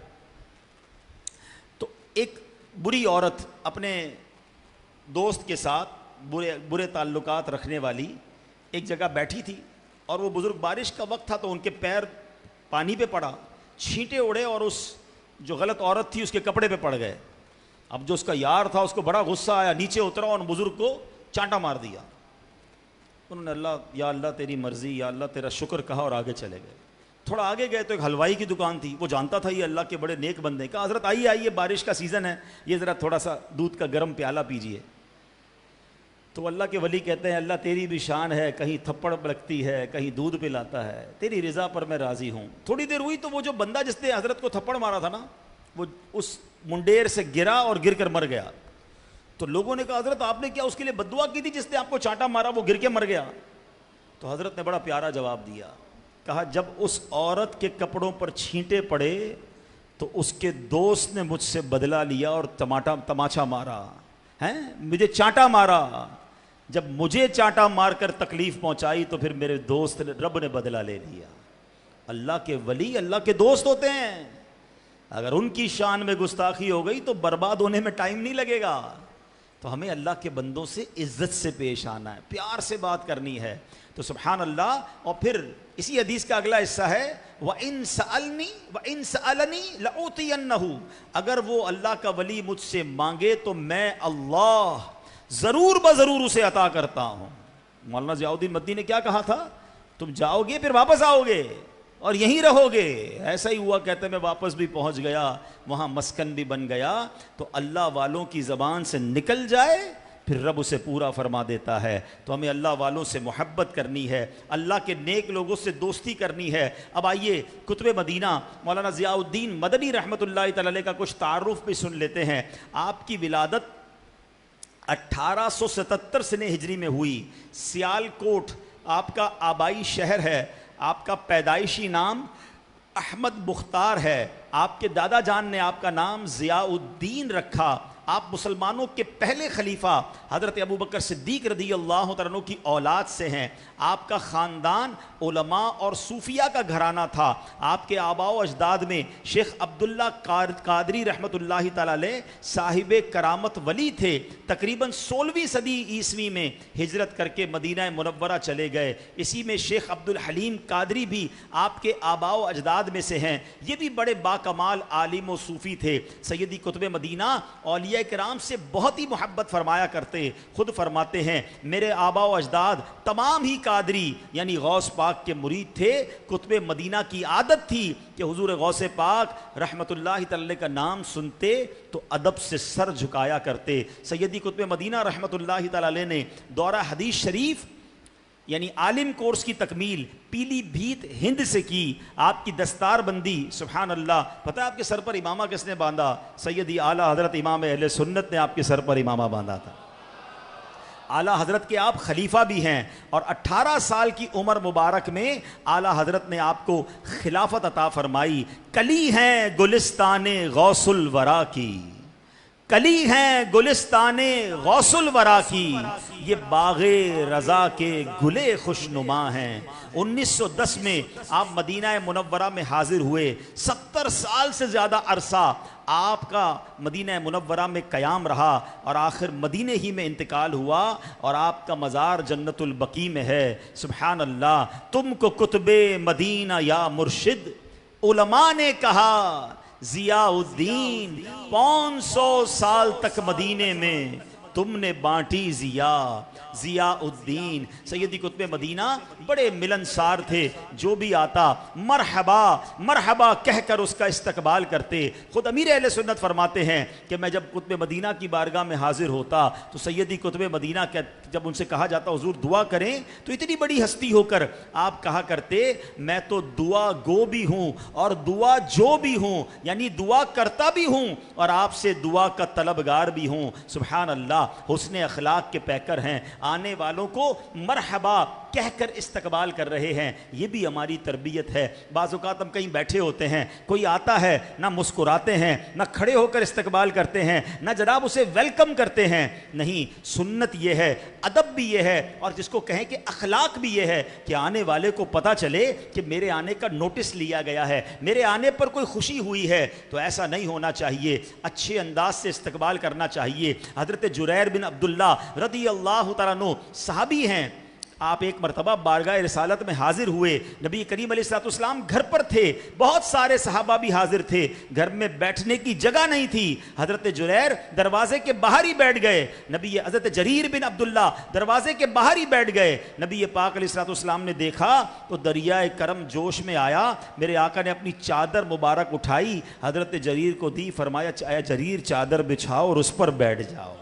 تو ایک بری عورت اپنے دوست کے ساتھ برے تعلقات رکھنے والی ایک جگہ بیٹھی تھی، اور وہ بزرگ، بارش کا وقت تھا تو ان کے پیر پانی پہ پڑا، چھینٹے اڑے اور اس جو غلط عورت تھی اس کے کپڑے پہ پڑ گئے۔ اب جو اس کا یار تھا اس کو بڑا غصہ آیا، نیچے اترا اور بزرگ کو چانٹا مار دیا۔ انہوں نے اللہ، یا اللہ تیری مرضی، یا اللہ تیرا شکر کہا اور آگے چلے گئے۔ تھوڑا آگے گئے تو ایک حلوائی کی دکان تھی، وہ جانتا تھا یہ اللہ کے بڑے نیک بندے، کہا حضرت آئیے آئیے، بارش کا سیزن ہے، یہ ذرا تھوڑا سا دودھ کا گرم پیالہ پیجئے۔ تو اللہ کے ولی کہتے ہیں اللہ تیری بھی شان ہے، کہیں تھپڑ لگتی ہے، کہیں دودھ پلاتا ہے، تیری رضا پر میں راضی ہوں۔ تھوڑی دیر ہوئی تو وہ جو بندہ جس نے حضرت کو تھپڑ مارا تھا نا، وہ اس منڈیر سے گرا اور گر کر مر گیا۔ تو لوگوں نے کہا حضرت آپ نے کیا اس کے لیے بد دعا کی تھی جس نے آپ کو چانٹا مارا، وہ گر کے مر گیا؟ تو حضرت نے بڑا پیارا جواب دیا، کہا جب اس عورت کے کپڑوں پر چھینٹے پڑے تو اس کے دوست نے مجھ سے بدلہ لیا اور تماچا مارا، ہیں مجھے چانٹا مارا۔ جب مجھے چانٹا مار کر تکلیف پہنچائی تو پھر میرے دوست رب نے بدلہ لے لیا۔ اللہ کے ولی اللہ کے دوست ہوتے ہیں، اگر ان کی شان میں گستاخی ہو گئی تو برباد ہونے میں ٹائم نہیں لگے گا۔ تو ہمیں اللہ کے بندوں سے عزت سے پیش آنا ہے، پیار سے بات کرنی ہے۔ تو سبحان اللہ۔ اور پھر اسی حدیث کا اگلا حصہ ہے وَإِن سَأَلْنِي وَإِن سَأَلَنِي لَأُعْطِيَنَّهُ، اگر وہ اللہ کا ولی مجھ سے مانگے تو میں اللہ ضرور بضرور اسے عطا کرتا ہوں۔ مولانا ضیاء الدین مدنی نے کیا کہا تھا؟ تم جاؤ گے پھر واپس آؤ گے اور یہیں رہو گے۔ ایسا ہی ہوا، کہتے میں واپس بھی پہنچ گیا، وہاں مسکن بھی بن گیا۔ تو اللہ والوں کی زبان سے نکل جائے پھر رب اسے پورا فرما دیتا ہے۔ تو ہمیں اللہ والوں سے محبت کرنی ہے، اللہ کے نیک لوگوں سے دوستی کرنی ہے۔ اب آئیے کتب مدینہ مولانا ضیاء الدین مدنی رحمۃ اللہ تعالی علیہ کا کچھ تعارف بھی سن لیتے ہیں۔ آپ کی ولادت 1877 سنہ ہجری میں ہوئی۔ سیال کوٹ آپ کا آبائی شہر ہے، آپ کا پیدائشی نام احمد مختار ہے، آپ کے دادا جان نے آپ کا نام ضیاء الدین رکھا۔ آپ مسلمانوں کے پہلے خلیفہ حضرت ابوبکر صدیق رضی اللہ تعالیٰ عنہ کی اولاد سے ہیں۔ آپ کا خاندان علماء اور صوفیہ کا گھرانہ تھا۔ آپ کے آباء و اجداد میں شیخ عبداللہ قادری رحمۃ اللہ تعالیٰ علیہ صاحب کرامت ولی تھے۔ تقریباً 16ویں صدی عیسوی میں ہجرت کر کے مدینہ منورہ چلے گئے۔ اسی میں شیخ عبدالحلیم قادری بھی آپ کے آباء و اجداد میں سے ہیں، یہ بھی بڑے باکمال عالم و صوفی تھے۔ سیدی قطب مدینہ اولیاء کرام سے بہت ہی محبت فرمایا کرتے، خود فرماتے ہیں میرے آباء و اجداد تمام ہی قادری یعنی غوث پاک کے مرید تھے۔ قطب مدینہ کی عادت تھی کہ حضور غوث پاک رحمت اللہ تعالی کا نام سنتے تو ادب سے سر جھکایا کرتے۔ سیدی قطب مدینہ رحمت اللہ تعالی نے دورہ حدیث شریف یعنی عالم کورس کی تکمیل پیلی بھیت ہند سے کی۔ آپ کی دستار بندی سبحان اللہ، پتہ ہے آپ کے سر پر امامہ کس نے باندھا؟ سیدی اعلیٰ حضرت امام اہل سنت نے آپ کے سر پر امامہ باندھا تھا۔ اعلیٰ حضرت کے آپ خلیفہ بھی ہیں، اور 18 سال کی عمر مبارک میں اعلیٰ حضرت نے آپ کو خلافت عطا فرمائی۔ کلی ہیں گلستان غوث الورا کی، کلی ہیں گلستان غوث الورا کی، یہ باغ رضا کے گلے خوشنما ہیں۔ 1910 میں آپ مدینہ منورہ میں حاضر ہوئے، 70 سال سے زیادہ عرصہ آپ کا مدینہ منورہ میں قیام رہا، اور آخر مدینہ ہی میں انتقال ہوا، اور آپ کا مزار جنت البقیع میں ہے۔ سبحان اللہ، تم کو کتب مدینہ یا مرشد، علماء نے کہا ضیاء الدین، 500 سال تک مدینے میں تم نے بانٹی ضیاء الدین۔ سیدی قطب مدینہ بڑے ملنسار تھے، جو بھی آتا مرحبا مرحبا کہہ کر اس کا استقبال کرتے۔ خود امیر اہل سنت فرماتے ہیں کہ میں جب قطب مدینہ کی بارگاہ میں حاضر ہوتا تو سیدی قطب مدینہ جب ان سے کہا جاتا حضور دعا کریں، تو اتنی بڑی ہستی ہو کر آپ کہا کرتے میں تو دعا گو بھی ہوں اور دعا جو بھی ہوں، یعنی دعا کرتا بھی ہوں اور آپ سے دعا کا طلبگار بھی ہوں۔ سبحان اللہ، حسن اخلاق کے پیکر ہیں، آنے والوں کو مرحبا کہہ کر استقبال کر رہے ہیں۔ یہ بھی ہماری تربیت ہے۔ بعض اوقات ہم کہیں بیٹھے ہوتے ہیں، کوئی آتا ہے، نہ مسکراتے ہیں، نہ کھڑے ہو کر استقبال کرتے ہیں، نہ جناب اسے ویلکم کرتے ہیں۔ نہیں، سنت یہ ہے، ادب بھی یہ ہے، اور جس کو کہیں کہ اخلاق بھی یہ ہے کہ آنے والے کو پتہ چلے کہ میرے آنے کا نوٹس لیا گیا ہے، میرے آنے پر کوئی خوشی ہوئی ہے۔ تو ایسا نہیں ہونا چاہیے، اچھے انداز سے استقبال کرنا چاہیے۔ حضرت جریر بن عبداللہ رضی اللہ تعالیٰ عنہ صحابی ہیں، آپ ایک مرتبہ بارگاہ رسالت میں حاضر ہوئے، نبی کریم علیہ الصلوۃ والسلام گھر پر تھے، بہت سارے صحابہ بھی حاضر تھے، گھر میں بیٹھنے کی جگہ نہیں تھی۔ حضرت جریر دروازے کے باہر ہی بیٹھ گئے، حضرت جریر بن عبداللہ دروازے کے باہر ہی بیٹھ گئے۔ نبی پاک علیہ الصلوۃ والسلام نے دیکھا تو دریائے کرم جوش میں آیا، میرے آقا نے اپنی چادر مبارک اٹھائی، حضرت جریر کو دی، فرمایا اے جریر چادر بچھاؤ اور اس پر بیٹھ جاؤ۔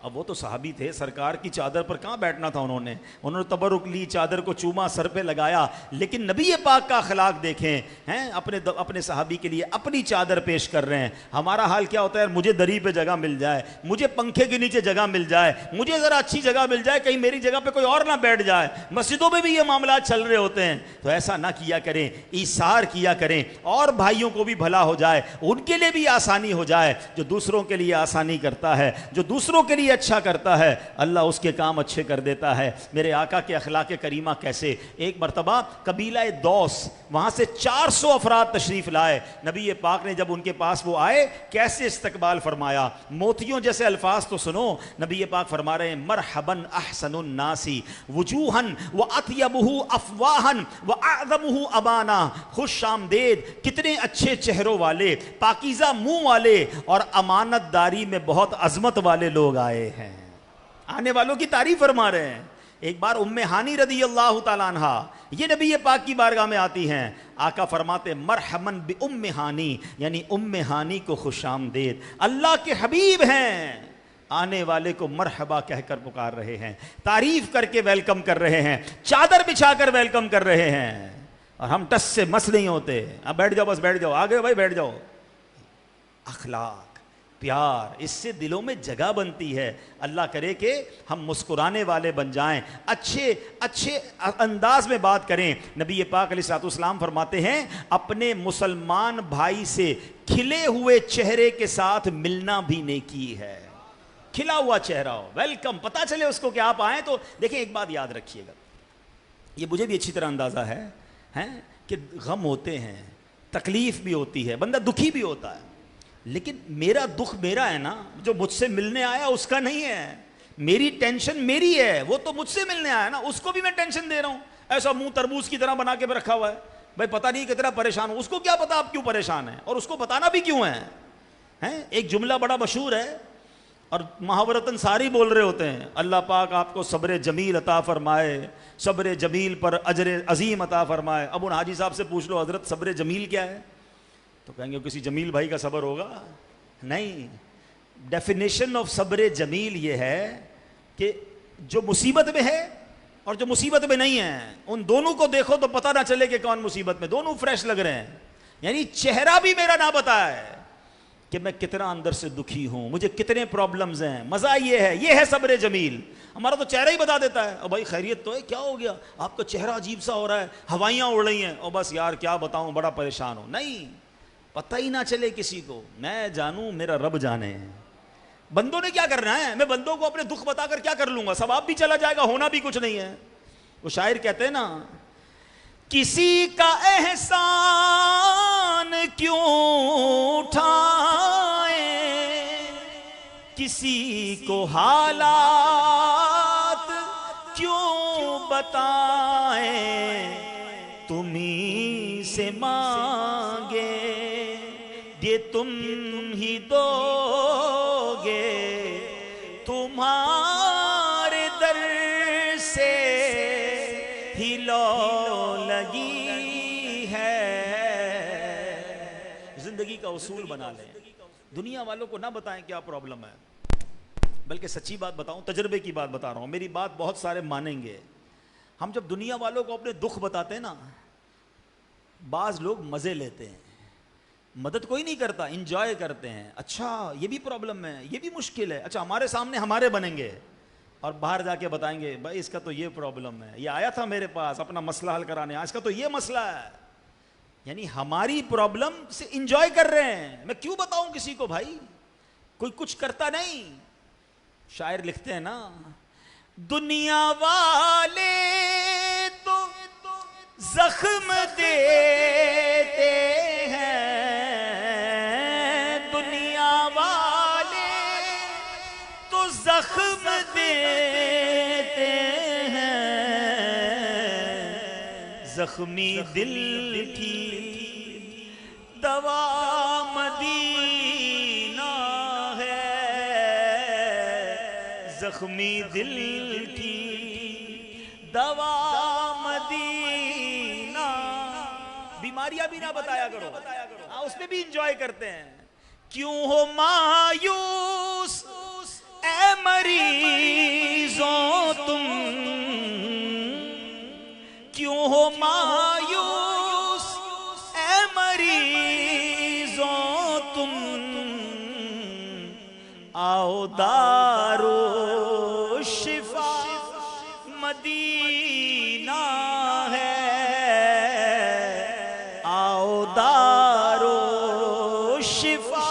اب وہ تو صحابی تھے، سرکار کی چادر پر کہاں بیٹھنا تھا، انہوں نے تبرک لی، چادر کو چوما، سر پہ لگایا، لیکن نبی پاک کا اخلاق دیکھیں، ہیں اپنے صحابی کے لیے اپنی چادر پیش کر رہے ہیں۔ ہمارا حال کیا ہوتا ہے، مجھے دری پہ جگہ مل جائے، مجھے پنکھے کے نیچے جگہ مل جائے، مجھے ذرا اچھی جگہ مل جائے، کہیں میری جگہ پہ کوئی اور نہ بیٹھ جائے۔ مسجدوں میں بھی یہ معاملات چل رہے ہوتے ہیں، تو ایسا نہ کیا کریں، ایثار کیا کریں، اور بھائیوں کو بھی بھلا ہو جائے، ان کے لیے بھی آسانی ہو جائے۔ جو دوسروں کے لیے آسانی کرتا ہے، جو دوسروں کے لیے اچھا کرتا ہے، اللہ اس کے کام اچھے کر دیتا ہے۔ میرے آقا کے اخلاق کریمہ کیسے، ایک مرتبہ قبیلہ دوس وہاں سے 400 افراد تشریف لائے، نبی پاک نے جب ان کے پاس وہ آئے کیسے استقبال فرمایا، موتیوں جیسے الفاظ تو سنو۔ نبی پاک فرما رہے ہیں مرحباً احسن الناس وجوہاً واطیبہ افواہاً واعظمہ ابانا، خوش آمدید، کتنے اچھے چہروں والے، پاکیزہ منہ والے اور امانت داری میں بہت عظمت والے لوگ آئے ہیں۔ آنے والوں کی تعریف فرما رہے ہیں۔ ایک بار ام ہانی رضی اللہ تعالیٰ عنہ یہ نبی پاک کی بارگاہ میں آتی ہیں، آقا فرماتے مرحباً بام ہانی، یعنی ام ہانی کو خوش آمدید، اللہ کے حبیب ہیں، آنے والے کو مرحبا کہہ کر پکار رہے ہیں، تعریف کر کے ویلکم کر رہے ہیں، چادر بچھا کر ویلکم کر رہے ہیں، اور ہم ٹس سے مس نہیں ہوتے، اب بیٹھ جاؤ، بس بیٹھ جاؤ، آگے بھائی بیٹھ جاؤ۔ اخلاق، پیار، اس سے دلوں میں جگہ بنتی ہے۔ اللہ کرے کہ ہم مسکرانے والے بن جائیں، اچھے انداز میں بات کریں۔ نبی پاک علیہ الصلوۃ والسلام فرماتے ہیں اپنے مسلمان بھائی سے کھلے ہوئے چہرے کے ساتھ ملنا بھی نیکی ہے۔ کھلا ہوا چہرہ ہو، ویلکم، پتہ چلے اس کو کہ آپ آئیں۔ تو دیکھیں ایک بات یاد رکھیے گا، یہ مجھے بھی اچھی طرح اندازہ ہے کہ غم ہوتے ہیں، تکلیف بھی ہوتی ہے، بندہ دکھی بھی ہوتا ہے، لیکن میرا دکھ میرا ہے نا، جو مجھ سے ملنے آیا اس کا نہیں ہے، میری ٹینشن میری ہے، وہ تو مجھ سے ملنے آیا نا، اس کو بھی میں ٹینشن دے رہا ہوں۔ ایسا منہ تربوز کی طرح بنا کے رکھا ہوا ہے، بھائی پتہ نہیں کتنا پریشان ہوں، اس کو کیا پتا آپ کیوں پریشان ہیں، اور اس کو بتانا بھی کیوں ہے۔ ایک جملہ بڑا مشہور ہے اور محاورتاً ساری بول رہے ہوتے ہیں، اللہ پاک آپ کو صبر جمیل عطا فرمائے، صبر جمیل پر اجر عظیم عطا فرمائے۔ اب ان حاجی صاحب سے پوچھ لو حضرت صبر جمیل کیا ہے، تو کہیں گے کسی جمیل بھائی کا صبر ہوگا، نہیں۔ ڈیفینیشن آف صبر جمیل یہ ہے کہ جو مصیبت میں ہے اور جو مصیبت میں نہیں ہے، ان دونوں کو دیکھو تو پتہ نہ چلے کہ کون مصیبت میں، دونوں فریش لگ رہے ہیں، یعنی چہرہ بھی میرا نہ بتایا ہے کہ میں کتنا اندر سے دکھی ہوں، مجھے کتنے پرابلمز ہیں۔ مزہ یہ ہے صبر جمیل۔ ہمارا تو چہرہ ہی بتا دیتا ہے، اور بھائی خیریت تو ہے، کیا ہو گیا، آپ کا چہرہ عجیب سا ہو رہا ہے، ہوائیاں اڑ رہی ہیں، اور بس یار کیا بتاؤں، بڑا پریشان ہوں۔ نہیں، پتہ ہی نہ چلے کسی کو، میں جانوں میرا رب جانے. بندوں نے کیا کرنا ہے؟ میں بندوں کو اپنے دکھ بتا کر کیا کر لوں گا؟ ثواب بھی چلا جائے گا، ہونا بھی کچھ نہیں ہے. وہ شاعر کہتے ہیں نا، کسی کا احسان کیوں اٹھائیں، کسی کو حالات کیوں بتائیں، تمہیں سے مانگے یہ تم ہی دو گے، تمہارے در سے ہی لو لگی ہے. زندگی کا اصول بنا لیں، دنیا والوں کو نہ بتائیں کیا پرابلم ہے، بلکہ سچی بات بتاؤں، تجربے کی بات بتا رہا ہوں، میری بات بہت سارے مانیں گے. ہم جب دنیا والوں کو اپنے دکھ بتاتے ہیں نا، بعض لوگ مزے لیتے ہیں، مدد کوئی نہیں کرتا، انجوائے کرتے ہیں. اچھا یہ بھی پرابلم ہے، یہ بھی مشکل ہے، اچھا ہمارے سامنے ہمارے بنیں گے اور باہر جا کے بتائیں گے بھائی اس کا تو یہ پرابلم ہے، یہ آیا تھا میرے پاس اپنا مسئلہ حل کرانے، آج کا تو یہ مسئلہ ہے. یعنی ہماری پرابلم سے انجوائے کر رہے ہیں. میں کیوں بتاؤں کسی کو بھائی؟ کوئی کچھ کرتا نہیں. شاعر لکھتے ہیں نا، دنیا والے تو زخم دیتے ہیں، دنیا والے تو زخم دیتے ہیں، زخمی دل کی دوا مدینہ ہے، زخمی دل کی دوا مدینہ. بیماریاں بھی نہ بتایا کرو، اس میں بھی انجوائے کرتے ہیں. کیوں ہو مایوس اے مریضوں تم، کیوں ہو مایوس اے مریضوں تم، آؤ دارو شفا مدینہ ہے، آؤ دارو شفا.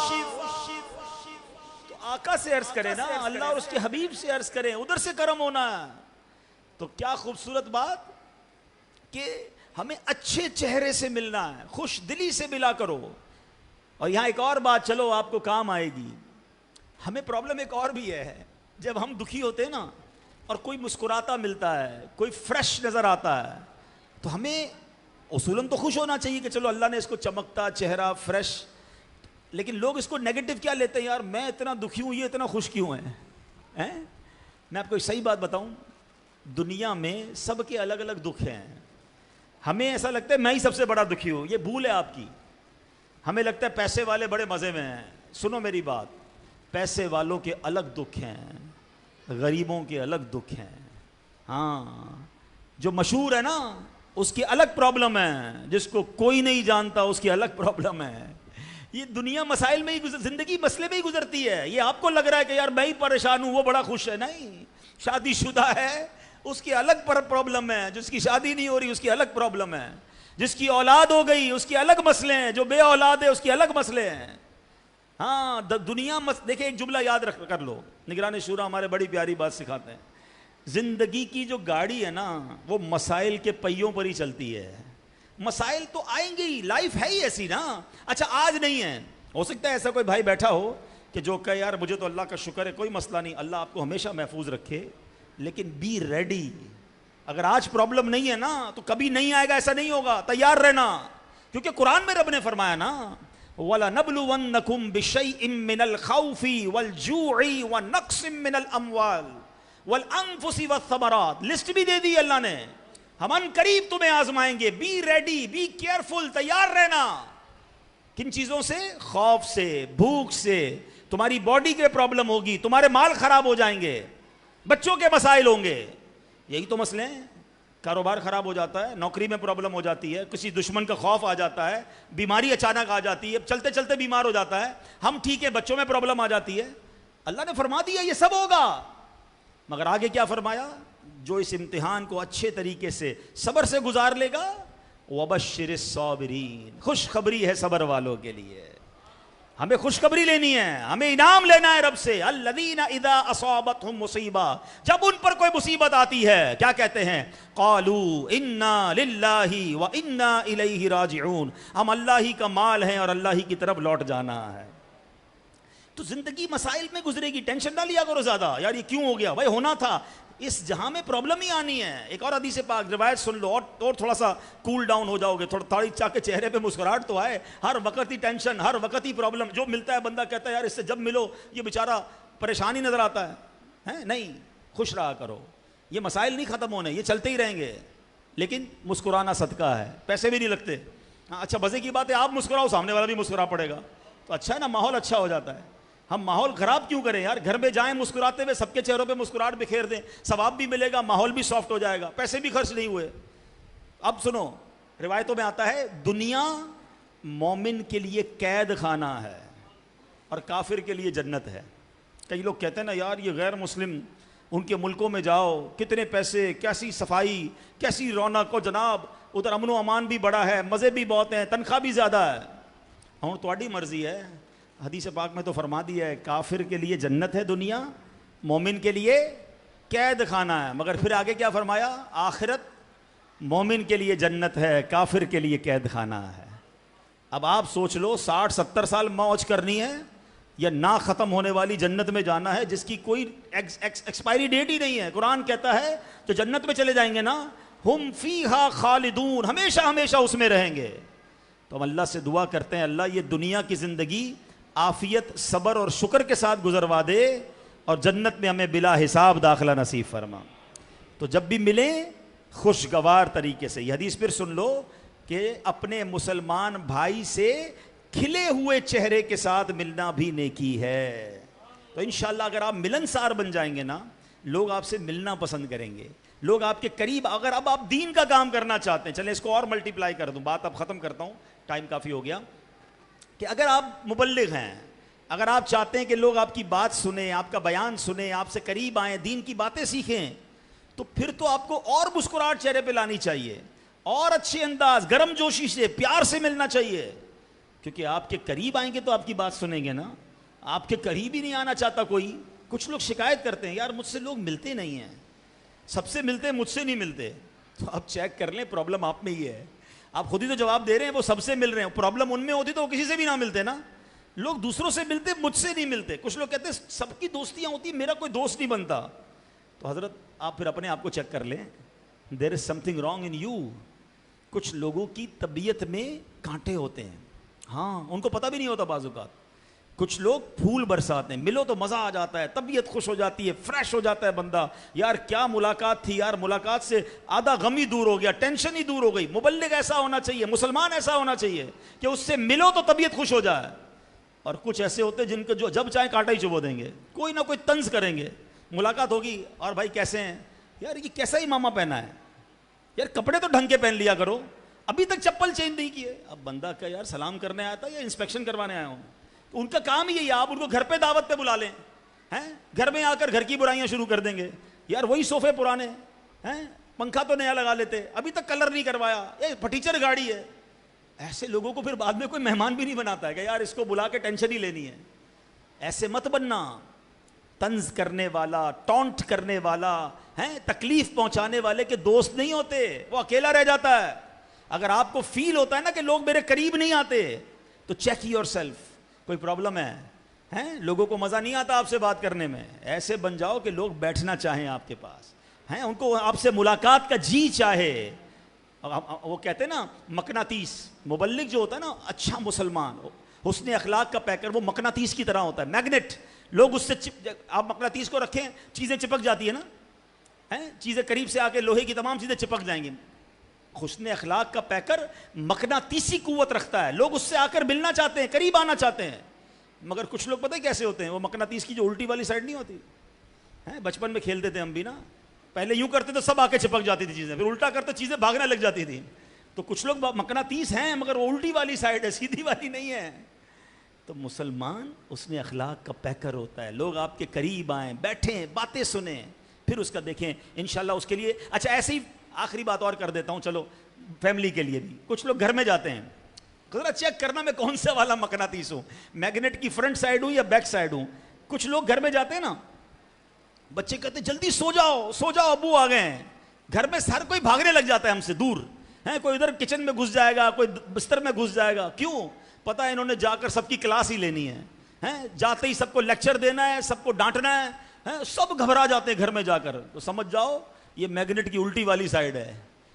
تو آقا سے عرض کریں نا، اللہ اور اس کے حبیب سے عرض کریں، ادھر سے کرم ہونا ہے. تو کیا خوبصورت بات کہ ہمیں اچھے چہرے سے ملنا ہے، خوش دلی سے ملا کرو. اور یہاں ایک اور بات چلو آپ کو کام آئے گی. ہمیں پرابلم ایک اور بھی ہے، جب ہم دکھی ہوتے ہیں نا اور کوئی مسکراتا ملتا ہے، کوئی فریش نظر آتا ہے، تو ہمیں اصولاً تو خوش ہونا چاہیے کہ چلو اللہ نے اس کو چمکتا چہرہ فریش. لیکن لوگ اس کو نیگیٹو کیا لیتے ہیں، یار میں اتنا دکھی ہوں، یہ اتنا خوش کیوں ہے؟ میں آپ کو ایک صحیح بات بتاؤں، دنیا میں سب کے الگ الگ دکھ ہیں. ہمیں ایسا لگتا ہے میں ہی سب سے بڑا دکھی ہوں، یہ بھول ہے آپ کی. ہمیں لگتا ہے پیسے والے بڑے مزے میں ہیں. سنو میری بات، پیسے والوں کے الگ دکھ ہیں، غریبوں کے الگ دکھ ہیں. ہاں، جو مشہور ہے نا اس کی الگ پرابلم ہے، جس کو کوئی نہیں جانتا اس کی الگ پرابلم ہے. یہ دنیا مسائل میں ہی زندگی مسئلے میں ہی گزرتی ہے. یہ آپ کو لگ رہا ہے کہ یار میں ہی پریشان ہوں، وہ بڑا خوش ہے. نہیں، شادی شدہ ہے اس کی الگ پرابلم ہے، جس کی شادی نہیں ہو رہی اس کی الگ پرابلم ہے، جس کی اولاد ہو گئی اس کی الگ مسئلے ہیں، جو بے اولاد ہے اس کی الگ مسئلے ہیں. ہاں دنیا دیکھیں، ایک جملہ یاد رکھ کر لو، نگران شورا ہمارے بڑی پیاری بات سکھاتے ہیں. زندگی کی جو گاڑی ہے نا وہ مسائل کے پہیوں پر ہی چلتی ہے. مسائل تو آئیں گے ہی، لائف ہے ہی ایسی نا. اچھا آج نہیں ہے، ہو سکتا ہے ایسا کوئی بھائی بیٹھا ہو کہ جو کہے یار مجھے تو اللہ کا شکر ہے کوئی مسئلہ نہیں، اللہ آپ کو ہمیشہ محفوظ رکھے. لیکن بی ریڈی، اگر آج پرابلم نہیں ہے نا تو کبھی نہیں آئے گا، ایسا نہیں ہوگا. تیار رہنا، کیونکہ قرآن میں رب نے فرمایا نا، وَلَنَبْلُوَنَّكُمْ بِشَيْءٍ مِّنَ الْخَوْفِ وَالْجُوعِ وَنَقْصٍ مِّنَ الْأَمْوَالِ وَالْأَنفُسِ وَالثَّمَرَاتِ. لسٹ بھی دے دی اللہ نے، ہم ان قریب تمہیں آزمائیں گے. بی ریڈی، بی کیئرفل، تیار رہنا. کن چیزوں سے؟ خوف سے، بھوک سے، تمہاری باڈی کے پرابلم ہوگی، تمہارے مال خراب ہو جائیں گے، بچوں کے مسائل ہوں گے. یہی تو مسئلے ہیں. کاروبار خراب ہو جاتا ہے، نوکری میں پرابلم ہو جاتی ہے، کسی دشمن کا خوف آ جاتا ہے، بیماری اچانک آ جاتی ہے، چلتے چلتے بیمار ہو جاتا ہے. ہم ٹھیک ہے، بچوں میں پرابلم آ جاتی ہے. اللہ نے فرما دیا یہ سب ہوگا، مگر آگے کیا فرمایا؟ جو اس امتحان کو اچھے طریقے سے صبر سے گزار لے گا وبشر الصابرین، خوشخبری ہے صبر والوں کے لیے. ہمیں خوشخبری لینی ہے، ہمیں انعام لینا ہے رب سے. الذین اذا اصابتهم مصیبہ، جب ان پر کوئی مصیبت آتی ہے کیا کہتے ہیں؟ قالوا انا للہ وانا الیہ راجعون، ہم اللہ ہی کا مال ہیں اور اللہ ہی کی طرف لوٹ جانا ہے. تو زندگی مسائل میں گزرے گی، ٹینشن نہ لیا کرو زیادہ، یار یہ کیوں ہو گیا، بھائی ہونا تھا. اس جہاں میں پرابلم ہی آنی ہے. ایک اور حدیث پاک روایت سن لو اور تھوڑا سا کول ڈاؤن ہو جاؤ گے، تھوڑی چاہ کے چہرے پہ مسکراہٹ تو آئے. ہر وقت ہی ٹینشن، ہر وقت ہی پرابلم، جو ملتا ہے بندہ کہتا ہے یار اس سے جب ملو یہ بیچارہ پریشانی نظر آتا ہے. نہیں، خوش رہا کرو، یہ مسائل نہیں ختم ہونے، یہ چلتے ہی رہیں گے. لیکن مسکرانا صدقہ ہے، پیسے بھی نہیں لگتے. اچھا مزے کی بات ہے آپ مسکراؤ، سامنے والا بھی مسکرا پڑے گا تو اچھا ہے نا، ماحول اچھا ہو جاتا ہے. ہم ماحول خراب کیوں کریں یار، گھر میں جائیں مسکراتے ہوئے، سب کے چہروں پہ مسکراہٹ بکھیر دیں، ثواب بھی ملے گا، ماحول بھی سافٹ ہو جائے گا، پیسے بھی خرچ نہیں ہوئے. اب سنو، روایتوں میں آتا ہے دنیا مومن کے لیے قید خانہ ہے اور کافر کے لیے جنت ہے. کئی لوگ کہتے ہیں نا یار یہ غیر مسلم ان کے ملکوں میں جاؤ، کتنے پیسے، کیسی صفائی، کیسی رونق ہو جناب، ادھر امن و امان بھی بڑا ہے، مزے بھی بہت ہیں، تنخواہ بھی زیادہ ہے. ہوں تہاڈی مرضی ہے، حدیث پاک میں تو فرما دیا ہے کافر کے لیے جنت ہے دنیا، مومن کے لیے قید خانہ ہے. مگر پھر آگے کیا فرمایا؟ آخرت مومن کے لیے جنت ہے، کافر کے لیے قید خانہ ہے. اب آپ سوچ لو 60-70 سال موج کرنی ہے یا نہ ختم ہونے والی جنت میں جانا ہے جس کی کوئی ایکسپائری ڈیٹ ہی نہیں ہے. قرآن کہتا ہے جو جنت میں چلے جائیں گے نا، ہم فیہا خالدون، ہمیشہ ہمیشہ اس میں رہیں گے. تو ہم اللہ سے دعا کرتے ہیں اللہ یہ دنیا کی زندگی عافیت، صبر اور شکر کے ساتھ گزروا دے اور جنت میں ہمیں بلا حساب داخلہ نصیب فرما. تو جب بھی ملیں خوشگوار طریقے سے. یہ حدیث پھر سن لو کہ اپنے مسلمان بھائی سے کھلے ہوئے چہرے کے ساتھ ملنا بھی نیکی ہے. تو انشاءاللہ اگر آپ ملنسار بن جائیں گے نا، لوگ آپ سے ملنا پسند کریں گے، لوگ آپ کے قریب. اگر اب آپ دین کا کام کرنا چاہتے ہیں، چلیں اس کو اور ملٹیپلائی کر دوں، بات اب ختم کرتا ہوں، ٹائم کافی ہو گیا، کہ اگر آپ مبلغ ہیں، اگر آپ چاہتے ہیں کہ لوگ آپ کی بات سنیں، آپ کا بیان سنیں، آپ سے قریب آئیں، دین کی باتیں سیکھیں، تو پھر تو آپ کو اور مسکراہٹ چہرے پہ لانی چاہیے، اور اچھے انداز، گرم جوشی سے، پیار سے ملنا چاہیے. کیونکہ آپ کے قریب آئیں گے تو آپ کی بات سنیں گے نا. آپ کے قریب ہی نہیں آنا چاہتا کوئی. کچھ لوگ شکایت کرتے ہیں یار مجھ سے لوگ ملتے نہیں ہیں، سب سے ملتے ہیں مجھ سے نہیں ملتے. تو آپ چیک کر لیں پرابلم آپ میں ہی ہے. آپ خود ہی تو جواب دے رہے ہیں وہ سب سے مل رہے ہیں، پرابلم ان میں ہوتی تو وہ کسی سے بھی نہ ملتے نا. لوگ دوسروں سے ملتے، مجھ سے نہیں ملتے. کچھ لوگ کہتے ہیں سب کی دوستیاں ہوتی، میرا کوئی دوست نہیں بنتا. تو حضرت آپ پھر اپنے آپ کو چیک کر لیں، there is something wrong in you. کچھ لوگوں کی طبیعت میں کانٹے ہوتے ہیں، ہاں ان کو پتہ بھی نہیں ہوتا بعض اوقات. کچھ لوگ پھول برساتے ہیں، ملو تو مزہ آ جاتا ہے، طبیعت خوش ہو جاتی ہے، فریش ہو جاتا ہے بندہ. یار کیا ملاقات تھی یار، ملاقات سے آدھا غم ہی دور ہو گیا، ٹینشن ہی دور ہو گئی. مبلغ ایسا ہونا چاہیے، مسلمان ایسا ہونا چاہیے کہ اس سے ملو تو طبیعت خوش ہو جائے. اور کچھ ایسے ہوتے ہیں جن کو جو جب چاہیں کانٹا ہی چبو دیں گے، کوئی نہ کوئی طنز کریں گے. ملاقات ہوگی اور بھائی کیسے ہیں یار، یہ کیسا ہی ماما پہنا ہے یار، کپڑے تو ڈھنگ کے پہن لیا کرو، ابھی تک چپل چینج نہیں کیے. اب بندہ کہ یار سلام کرنے آیا تھا یا انسپیکشن کروانے آیا ہوں. تو ان کا کام ہی یہی ہے، آپ ان کو گھر پہ دعوت پہ بلا لیں، ہیں گھر میں آ کر گھر کی برائیاں شروع کر دیں گے. یار وہی صوفے پرانے ہیں، پنکھا تو نیا لگا لیتے، ابھی تک کلر نہیں کروایا، یہ پھٹیچر گاڑی ہے. ایسے لوگوں کو پھر بعد میں کوئی مہمان بھی نہیں بناتا ہے کہ یار اس کو بلا کے ٹینشن ہی لینی ہے. ایسے مت بننا. طنز کرنے والا، ٹونٹ کرنے والا، تکلیف پہنچانے والے کے دوست نہیں ہوتے، وہ اکیلا رہ جاتا ہے. اگر آپ کو فیل ہوتا ہے نا کہ لوگ میرے قریب نہیں آتے تو چیک یور سیلف، کوئی پرابلم ہے. لوگوں کو مزہ نہیں آتا آپ سے بات کرنے میں، ایسے بن جاؤ کہ لوگ بیٹھنا چاہیں آپ کے پاس، ان کو آپ سے ملاقات کا جی چاہے. وہ کہتے ہیں نا مقناطیس، مبلغ جو ہوتا ہے نا اچھا مسلمان، حسن اخلاق کا پیکر، وہ مقناطیس کی طرح ہوتا ہے، میگنیٹ. لوگ اس سے آپ مقناطیس کو رکھیں چیزیں چپک جاتی ہے نا، چیزیں قریب سے آ کے لوہے کی تمام چیزیں چپک جائیں گی. حسن اخلاق کا پیکر مقناطیسی قوت رکھتا ہے، لوگ اس سے آ کر ملنا چاہتے ہیں، قریب آنا چاہتے ہیں. مگر کچھ لوگ پتہ ہے کیسے ہوتے ہیں، وہ مقناطیس کی جو الٹی والی سائڈ نہیں ہوتی، بچپن میں کھیلتے تھے ہم بھی نا، پہلے یوں کرتے تو سب آ کے چپک جاتی تھی چیزیں، پھر الٹا کرتے چیزیں بھاگنے لگ جاتی تھی. تو کچھ لوگ مقناطیس ہیں مگر وہ الٹی والی سائڈ ہے، سیدھی والی نہیں ہے. تو مسلمان اس نے اخلاق کا پیکر ہوتا ہے، لوگ آپ کے قریب آئیں، بیٹھیں، باتیں سنیں، پھر اس کا دیکھیں انشاءاللہ اس کے لیے. اچھا ایسے ہی آخری بات اور کر دیتا ہوں، چلو فیملی کے لیے بھی. کچھ لوگ گھر میں جاتے ہیں, ذرا چیک کرنا میں کون سے والا مقناطیس ہوں, میگنیٹ کی فرنٹ سائڈ ہوں یا بیک سائڈ ہوں. کچھ لوگ گھر میں جاتے ہیں نا, بچے کہتے ہیں جلدی سو جاؤ سو جاؤ, ابو آ گئے ہیں. گھر میں ہر کوئی بھاگنے لگ جاتا ہے ہم سے دور ہیں, کوئی ادھر کچن میں گھس جائے گا, کوئی بستر میں گھس جائے گا. کیوں؟ پتہ ہے انہوں نے جا کر سب کی کلاس ہی لینی ہے, جاتے ہی سب کو لیکچر دینا ہے, سب کو ڈانٹنا ہے, سب گھبرا جاتے ہیں گھر میں جا کر. تو سمجھ جاؤ یہ میگنیٹ کی الٹی والی سائڈ ہے.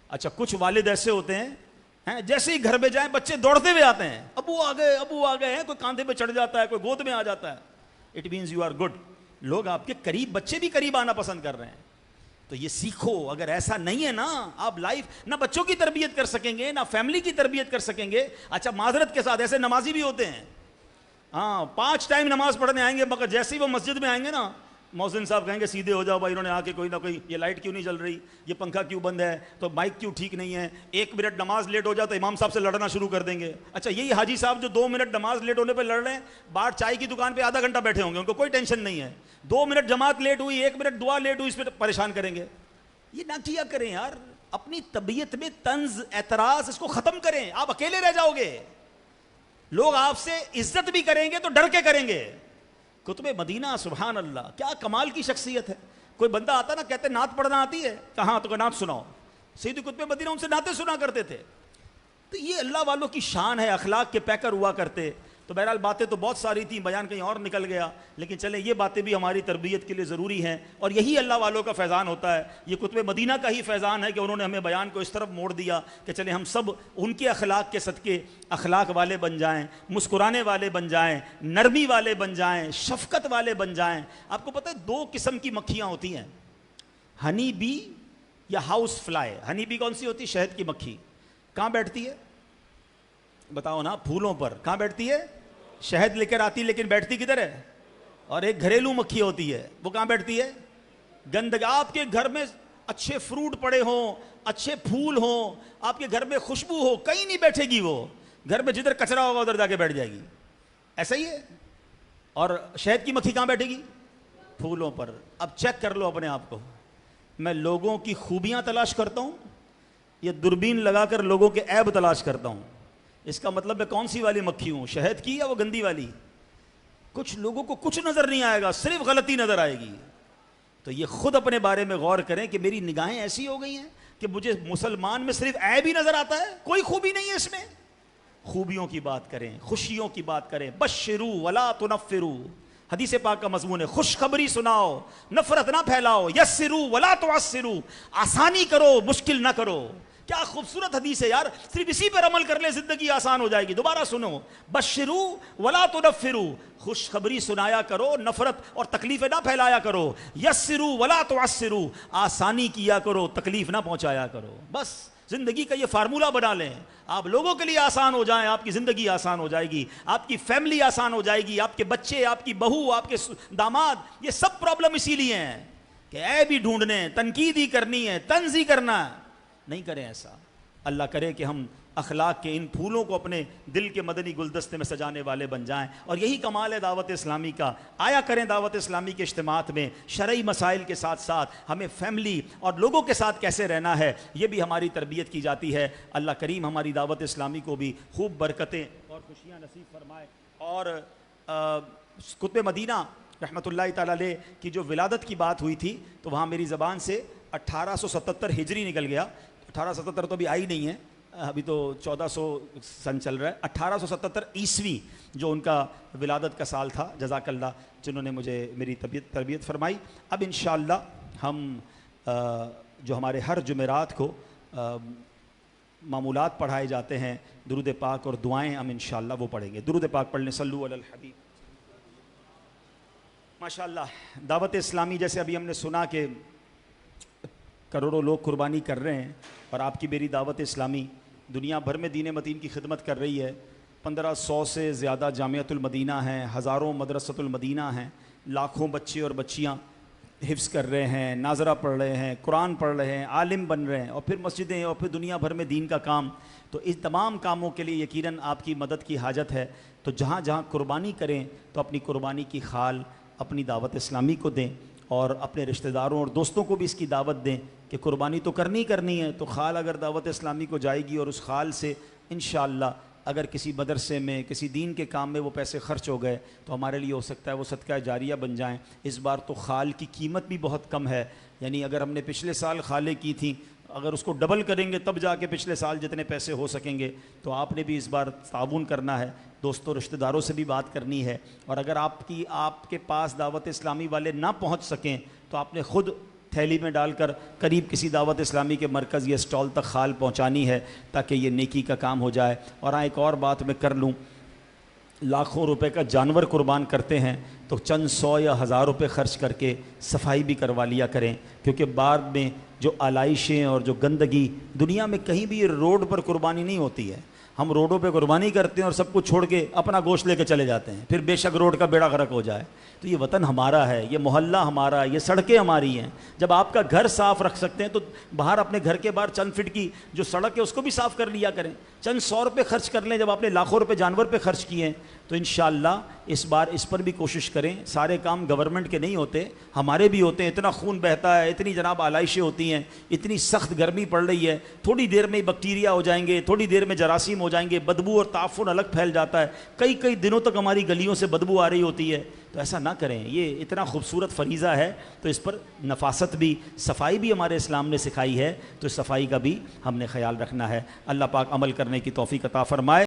اچھا کچھ والد ایسے ہوتے ہیں جیسے ہی گھر میں جائیں بچے دوڑتے ہوئے آتے ہیں, ابو آ گئے ابو آ گئے ہیں, کوئی کاندھے پہ چڑھ جاتا ہے, کوئی گود میں آ جاتا ہے. It means you are good. لوگ آپ کے قریب, بچے بھی قریب آنا پسند کر رہے ہیں. تو یہ سیکھو. اگر ایسا نہیں ہے نا, آپ لائف نہ بچوں کی تربیت کر سکیں گے نہ فیملی کی تربیت کر سکیں گے. اچھا معذرت کے ساتھ ایسے نمازی بھی ہوتے ہیں, 5 ٹائم نماز پڑھنے آئیں گے, مگر جیسے ہی وہ مسجد میں آئیں گے نا, مؤذن صاحب کہیں گے سیدھے ہو جاؤ بھائی. انہوں نے آ کے کوئی نہ کوئی, یہ لائٹ کیوں نہیں چل رہی, یہ پنکھا کیوں بند ہے, تو مائک کیوں ٹھیک نہیں ہے, 1 منٹ نماز لیٹ ہو جائے تو امام صاحب سے لڑنا شروع کر دیں گے. اچھا یہی حاجی صاحب جو 2 منٹ نماز لیٹ ہونے پہ لڑ رہے ہیں, باہر چائے کی دکان پہ آدھا گھنٹہ بیٹھے ہوں گے, ان کو کوئی ٹینشن نہیں ہے. 2 منٹ جماعت لیٹ ہوئی, 1 منٹ دعا لیٹ ہوئی, اس پہ پریشان کریں گے. یہ نہ کیا کریں یار. اپنی طبیعت میں طنز اعتراض اس کو ختم کریں. آپ اکیلے رہ جاؤ گے, لوگ آپ سے عزت بھی کریں گے تو ڈر کے کریں گے. کتب مدینہ سبحان اللہ کیا کمال کی شخصیت ہے. کوئی بندہ آتا نا, کہتے نعت پڑھنا آتی ہے, کہاں تو نعت سناؤ. سید قطب مدینہ ان سے نعتیں سنا کرتے تھے. تو یہ اللہ والوں کی شان ہے, اخلاق کے پیکر ہوا کرتے. تو بہرحال باتیں تو بہت ساری تھیں, بیان کہیں اور نکل گیا, لیکن چلیں یہ باتیں بھی ہماری تربیت کے لیے ضروری ہیں, اور یہی اللہ والوں کا فیضان ہوتا ہے. یہ قطب مدینہ کا ہی فیضان ہے کہ انہوں نے ہمیں بیان کو اس طرف موڑ دیا کہ چلیں ہم سب ان کے اخلاق کے صدقے اخلاق والے بن جائیں, مسکرانے والے بن جائیں, نرمی والے بن جائیں, شفقت والے بن جائیں. آپ کو پتہ ہے 2 قسم کی مکھیاں ہوتی ہیں, ہنی بی یا ہاؤس فلائی. ہنی بی کون سی ہوتی ہے؟ شہد کی مکھی. کہاں بیٹھتی ہے بتاؤ نا؟ پھولوں پر. کہاں بیٹھتی ہے؟ شہد لے کر آتی, لیکن بیٹھتی کدھر ہے؟ اور ایک گھریلو مکھی ہوتی ہے, وہ کہاں بیٹھتی ہے؟ گندگی. آپ کے گھر میں اچھے فروٹ پڑے ہوں, اچھے پھول ہوں, آپ کے گھر میں خوشبو ہو, کہیں نہیں بیٹھے گی وہ. گھر میں جدھر کچرا ہوگا ادھر جا کے بیٹھ جائے گی. ایسا ہی ہے. اور شہد کی مکھی کہاں بیٹھے گی؟ پھولوں پر. اب چیک کر لو اپنے آپ کو, میں لوگوں کی خوبیاں تلاش کرتا ہوں یا دوربین لگا کر لوگوں کے عیب تلاش کرتا ہوں؟ اس کا مطلب میں کون سی والی مکھی ہوں, شہد کی یا وہ گندی والی؟ کچھ لوگوں کو کچھ نظر نہیں آئے گا, صرف غلطی نظر آئے گی. تو یہ خود اپنے بارے میں غور کریں کہ میری نگاہیں ایسی ہو گئی ہیں کہ مجھے مسلمان میں صرف عیب ہی نظر آتا ہے, کوئی خوبی نہیں ہے اس میں. خوبیوں کی بات کریں, خوشیوں کی بات کریں. بشروا ولا تنفروا, حدیث پاک کا مضمون ہے. خوشخبری سناؤ, نفرت نہ پھیلاؤ. یسروا ولا تعسروا, آسانی کرو مشکل نہ کرو. کیا خوبصورت حدیث ہے یار, صرف اسی پر عمل کر لیں زندگی آسان ہو جائے گی. دوبارہ سنو, بشروا ولا تنفروا, خوشخبری سنایا کرو, نفرت اور تکلیفیں نہ پھیلایا کرو. یسروا ولا تعسروا, آسانی کیا کرو, تکلیف نہ پہنچایا کرو. بس زندگی کا یہ فارمولہ بنا لیں, آپ لوگوں کے لیے آسان ہو جائیں, آپ کی زندگی آسان ہو جائے گی, آپ کی فیملی آسان ہو جائے گی, آپ کے بچے, آپ کی بہو, آپ کے داماد. یہ سب پرابلم اسی لیے ہیں کہ عیب ہی ڈھونڈنے, تنقید ہی کرنی ہے, طنز ہی کرنا. نہیں کریں ایسا. اللہ کرے کہ ہم اخلاق کے ان پھولوں کو اپنے دل کے مدنی گلدستے میں سجانے والے بن جائیں. اور یہی کمال ہے دعوت اسلامی کا. آیا کریں دعوت اسلامی کے اجتماعات میں, شرعی مسائل کے ساتھ ساتھ ہمیں فیملی اور لوگوں کے ساتھ کیسے رہنا ہے یہ بھی ہماری تربیت کی جاتی ہے. اللہ کریم ہماری دعوت اسلامی کو بھی خوب برکتیں اور خوشیاں نصیب فرمائے. اور قطب مدینہ رحمۃ اللہ تعالی علیہ کی جو ولادت کی بات ہوئی تھی, تو وہاں میری زبان سے 1877 ہجری نکل گیا. 1877 تو ابھی آئی نہیں ہے, ابھی تو 1400 سن چل رہا ہے. 1877 عیسوی جو ان کا ولادت کا سال تھا. جزاک اللہ جنہوں نے مجھے میری تربیت فرمائی. اب انشاءاللہ ہم جو ہمارے ہر جمعرات کو معمولات پڑھائے جاتے ہیں, درود پاک اور دعائیں, ہم انشاءاللہ وہ پڑھیں گے. درود پاک پڑھ لیں, صلو علی الحبیب. ماشاءاللہ دعوت اسلامی جیسے ابھی ہم نے سنا کہ کروڑوں لوگ قربانی کر رہے ہیں, اور آپ کی میری دعوت اسلامی دنیا بھر میں دین متین کی خدمت کر رہی ہے. 1500 سے زیادہ جامعۃ المدینہ ہیں, ہزاروں مدرسۃ المدینہ ہیں, لاکھوں بچے اور بچیاں حفظ کر رہے ہیں, ناظرہ پڑھ رہے ہیں, قرآن پڑھ رہے ہیں, عالم بن رہے ہیں, اور پھر مسجدیں, اور پھر دنیا بھر میں دین کا کام. تو اس تمام کاموں کے لیے یقیناً آپ کی مدد کی حاجت ہے. تو جہاں جہاں قربانی کریں تو اپنی قربانی کی خال اپنی دعوت اسلامی کو دیں, اور اپنے رشتہ داروں اور دوستوں کو بھی اس کی دعوت دیں. کہ قربانی تو کرنی ہے، تو خال اگر دعوت اسلامی کو جائے گی اور اس خال سے انشاءاللہ اگر کسی مدرسے میں کسی دین کے کام میں وہ پیسے خرچ ہو گئے تو ہمارے لیے ہو سکتا ہے وہ صدقہ جاریہ بن جائیں۔ اس بار تو خال کی قیمت بھی بہت کم ہے، یعنی اگر ہم نے پچھلے سال خالیں کی تھیں، اگر اس کو ڈبل کریں گے تب جا کے پچھلے سال جتنے پیسے ہو سکیں گے۔ تو آپ نے بھی اس بار تعاون کرنا ہے، دوستوں رشتہ داروں سے بھی بات کرنی ہے، اور اگر آپ کے پاس دعوت اسلامی والے نہ پہنچ سکیں تو آپ نے خود تھیلی میں ڈال کر قریب کسی دعوت اسلامی کے مرکز یا اسٹال تک خال پہنچانی ہے تاکہ یہ نیکی کا کام ہو جائے۔ اور ایک اور بات میں کر لوں، لاکھوں روپے کا جانور قربان کرتے ہیں تو چند سو یا ہزار روپے خرچ کر کے صفائی بھی کروا لیا کریں، کیونکہ بعد میں جو آلائشیں اور جو گندگی، دنیا میں کہیں بھی یہ روڈ پر قربانی نہیں ہوتی ہے، ہم روڈوں پہ قربانی کرتے ہیں اور سب کچھ چھوڑ کے اپنا گوشت لے کے چلے جاتے ہیں، پھر بے شک روڈ کا بیڑا غرق ہو جائے۔ تو یہ وطن ہمارا ہے، یہ محلہ ہمارا، یہ سڑکیں ہماری ہیں۔ جب آپ کا گھر صاف رکھ سکتے ہیں تو باہر اپنے گھر کے باہر چند فٹ کی جو سڑک ہے اس کو بھی صاف کر لیا کریں، چند 100 روپے خرچ کر لیں۔ جب آپ نے لاکھوں روپے جانور پہ خرچ کیے ہیں تو انشاءاللہ اس بار اس پر بھی کوشش کریں۔ سارے کام گورنمنٹ کے نہیں ہوتے، ہمارے بھی ہوتے ہیں، اتنا خون بہتا ہے، اتنی جناب آلائشیں ہوتی ہیں، اتنی سخت گرمی پڑ رہی ہے، تھوڑی دیر میں بیکٹیریا ہو جائیں گے، تھوڑی دیر میں جراثیم ہو جائیں گے، بدبو اور تعفن الگ پھیل جاتا ہے، کئی دنوں تک ہماری گلیوں سے بدبو آ رہی ہوتی ہے۔ تو ایسا نہ کریں، یہ اتنا خوبصورت فریضہ ہے تو اس پر نفاست بھی، صفائی بھی ہمارے اسلام نے سکھائی ہے، تو اس صفائی کا بھی ہم نے خیال رکھنا ہے۔ اللہ پاک عمل کرنے کی توفیق عطا فرمائے۔